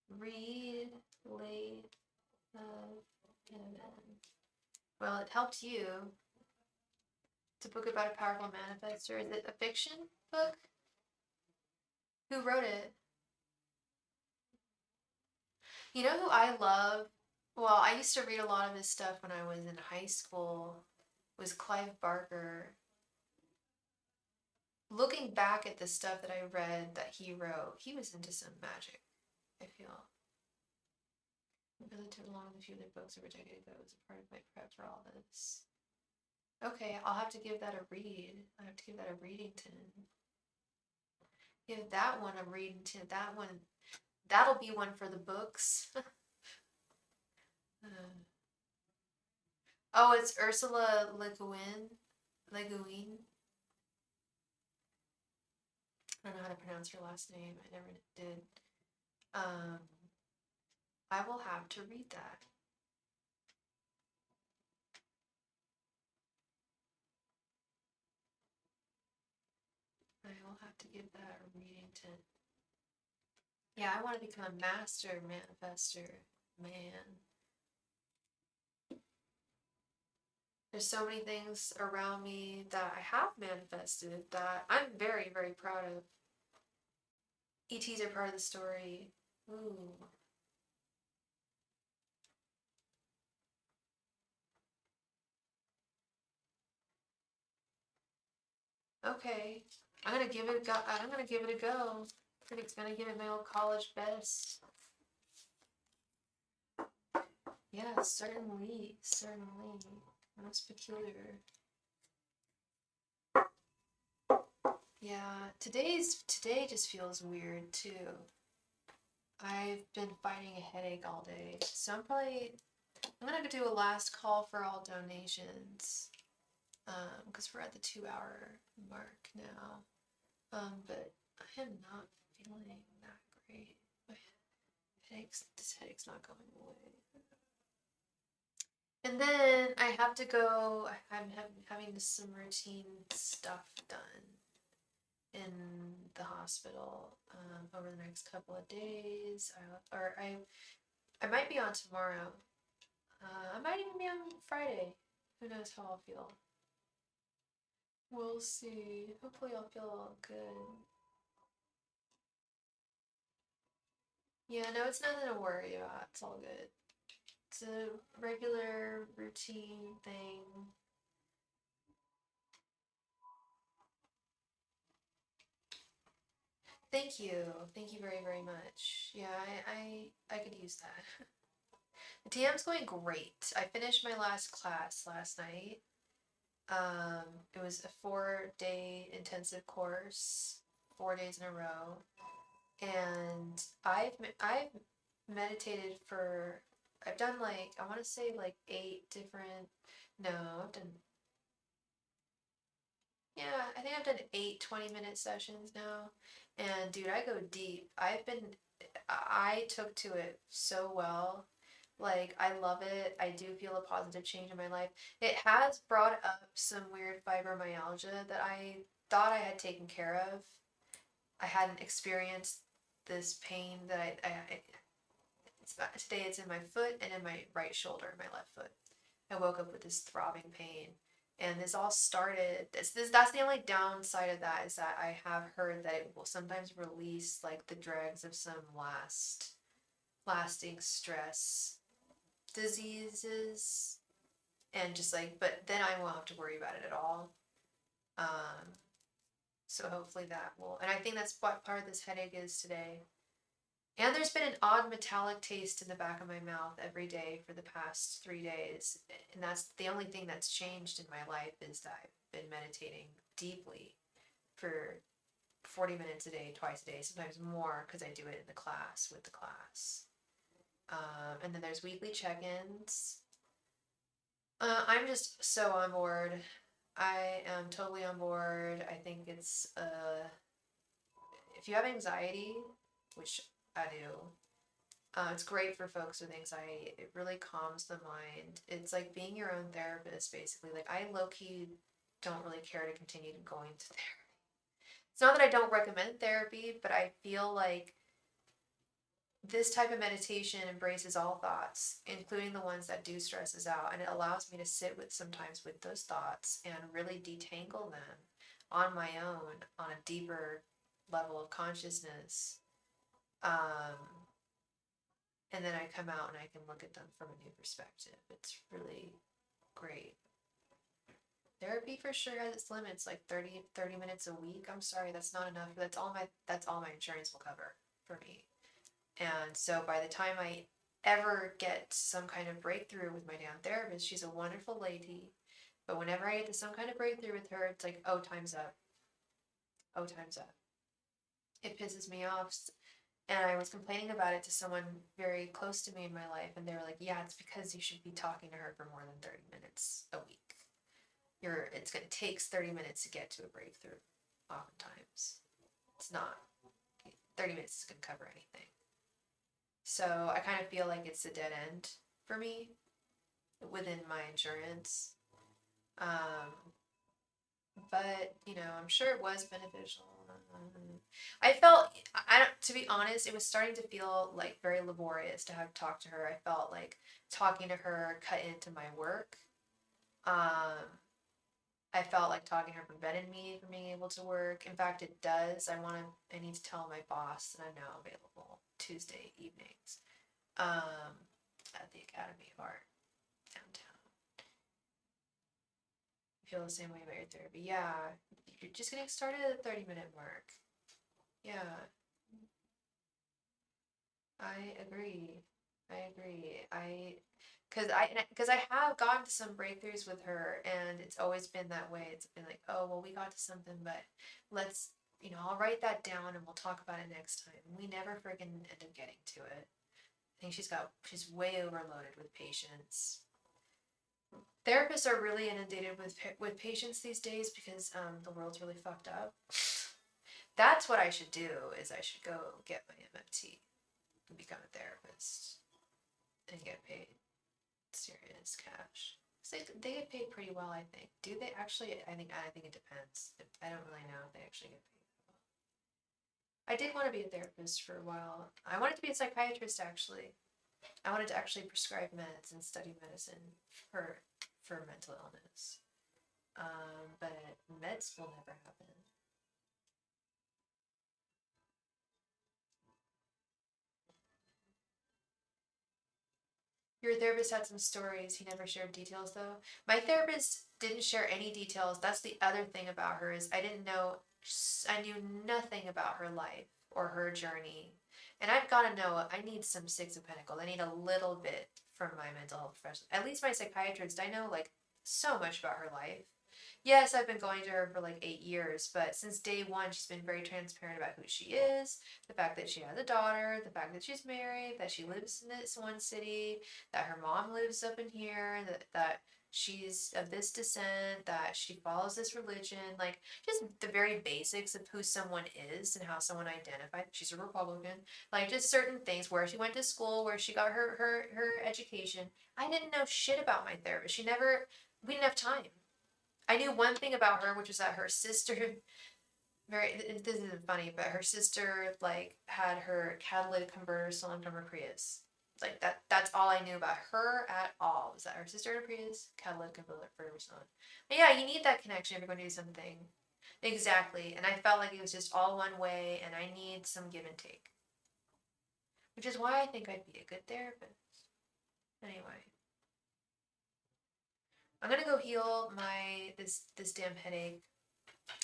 now. Read Lathe of Heaven. Well, it helped you. It's a book about a powerful manifester. Is it a fiction book? Who wrote it? You know who I love? Well, I used to read a lot of his stuff when I was in high school. Was Clive Barker. Looking back at the stuff that I read that he wrote, he was into some magic, I feel. I really took along with a few of their books over a decade ago as a part of my prep for all this. Okay, I'll have to give that a read. I have to give that a readington. Give that one a reading too. That one, that'll be one for the books. Oh, it's Ursula Le Guin. Le Guin. I don't know how to pronounce her last name. I never did. Um, I will have to read that. I will have to give that a reading to. Yeah, I want to become a master manifester. Man. There's so many things around me that I have manifested that I'm very, very proud of. ETs are part of the story. Ooh. Okay. I'm gonna give it a go. I'm gonna give it a go. I think it's gonna give it my old college best. Yeah, certainly, certainly. Most peculiar. Yeah, today just feels weird too. I've been fighting a headache all day, so I'm gonna do a last call for all donations, because we're at the 2 hour mark now. But I am not feeling that great. My this headache's not going away. And then I have to go. I'm having some routine stuff done in the hospital over the next couple of days. I might be on tomorrow. I might even be on Friday. Who knows how I'll feel? We'll see. Hopefully I'll feel good. Yeah, no, it's nothing to worry about. It's all good. It's a regular routine thing. Thank you. Thank you very, very much. Yeah, I could use that. The TM's going great. I finished my last class last night. It was a 4-day intensive course, 4 days in a row, and I've meditated for I've done like I want to say like 8 different. No, I've done yeah, I think I've done 8 20-minute sessions now, and dude, I go deep. I took to it so well. Like, I love it. I do feel a positive change in my life. It has brought up some weird fibromyalgia that I thought I had taken care of. I hadn't experienced this pain that today it's in my foot and in my right shoulder, my left foot. I woke up with this throbbing pain. And this all started, that's the only downside of that is that I have heard that it will sometimes release like the dregs of some lasting stress diseases and just like but then I won't have to worry about it at all. Um so hopefully that will and I think that's what part of this headache is today. And there's been an odd metallic taste in the back of my mouth every day for the past 3 days. And that's the only thing that's changed in my life is that I've been meditating deeply for 40 minutes a day, twice a day, sometimes more because I do it in the class with the class. And then there's weekly check-ins. I'm just so on board. I am totally on board. I think it's if you have anxiety, which I do, it's great for folks with anxiety. It really calms the mind. It's like being your own therapist, basically. Like, I low-key don't really care to continue going to therapy. It's not that I don't recommend therapy, but I feel like this type of meditation embraces all thoughts, including the ones that do stress us out, and it allows me to sit with sometimes with those thoughts and really detangle them on my own on a deeper level of consciousness. Um, and then I come out and I can look at them from a new perspective. It's really great. Therapy for sure has its limits, like 30 minutes a week. I'm sorry, that's not enough. That's all my insurance will cover for me. And so by the time I ever get some kind of breakthrough with my damn therapist, she's a wonderful lady. But whenever I get to some kind of breakthrough with her, it's like, oh, time's up. Oh, time's up. It pisses me off. And I was complaining about it to someone very close to me in my life, and they were like, "Yeah, it's because you should be talking to her for more than 30 minutes a week. It takes 30 minutes to get to a breakthrough. Oftentimes, it's not 30 minutes is gonna cover anything. So I kind of feel like it's a dead end for me within my insurance. Um, but I'm sure it was beneficial. I felt, I don't, to be honest, it was starting to feel like very laborious to have to talk to her. I felt like talking to her cut into my work. Um, I felt like talking to her prevented me from being able to work. In fact, it does. I need to tell my boss that I'm now available Tuesday evenings, at the Academy of Art downtown. You feel the same way about your therapy? Yeah, you're just getting started at the 30-minute mark. Yeah, I agree. I agree. Because I have gotten to some breakthroughs with her, and it's always been that way. It's been like, oh, well, we got to something, but let's, I'll write that down and we'll talk about it next time. And we never friggin' end up getting to it. I think she's way overloaded with patients. Therapists are really inundated with patients these days because the world's really fucked up. That's what I should do. Is I should go get my MFT and become a therapist and get paid serious cash. So they get paid pretty well, I think. Do they actually? I think it depends. I don't really know if they actually get paid that well. I did want to be a therapist for a while. I wanted to be a psychiatrist actually. I wanted to actually prescribe meds and study medicine for mental illness. But meds will never happen. Your therapist had some stories. He never shared details though. My therapist didn't share any details. That's the other thing about her is I knew nothing about her life or her journey. And I've got to know, I need some Six of Pentacles. I need a little bit from my mental health professional. At least my psychiatrist, I know like so much about her life. Yes, I've been going to her for like 8 years, but since day one, she's been very transparent about who she is, the fact that she has a daughter, the fact that she's married, that she lives in this one city, that her mom lives up in here, that she's of this descent, that she follows this religion, like just the very basics of who someone is and how someone identifies. She's a Republican, like just certain things, where she went to school, where she got her education. I didn't know shit about my therapist. We didn't have time. I knew one thing about her, which was that her sister, this isn't funny, but her sister like had her catalytic converter stolen from her Prius. Like that's all I knew about her at all, was that her sister had a Prius, catalytic converter was stolen. But yeah, you need that connection if you're going to do something. Exactly. And I felt like it was just all one way, and I need some give and take. Which is why I think I'd be a good therapist. Anyway. I'm gonna go heal this damn headache.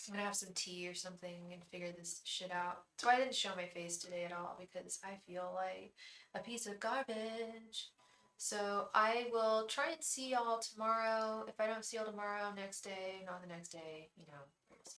I'm gonna have some tea or something and figure this shit out. So I didn't show my face today at all because I feel like a piece of garbage. So I will try and see y'all tomorrow. If I don't see y'all tomorrow, next day, not the next day,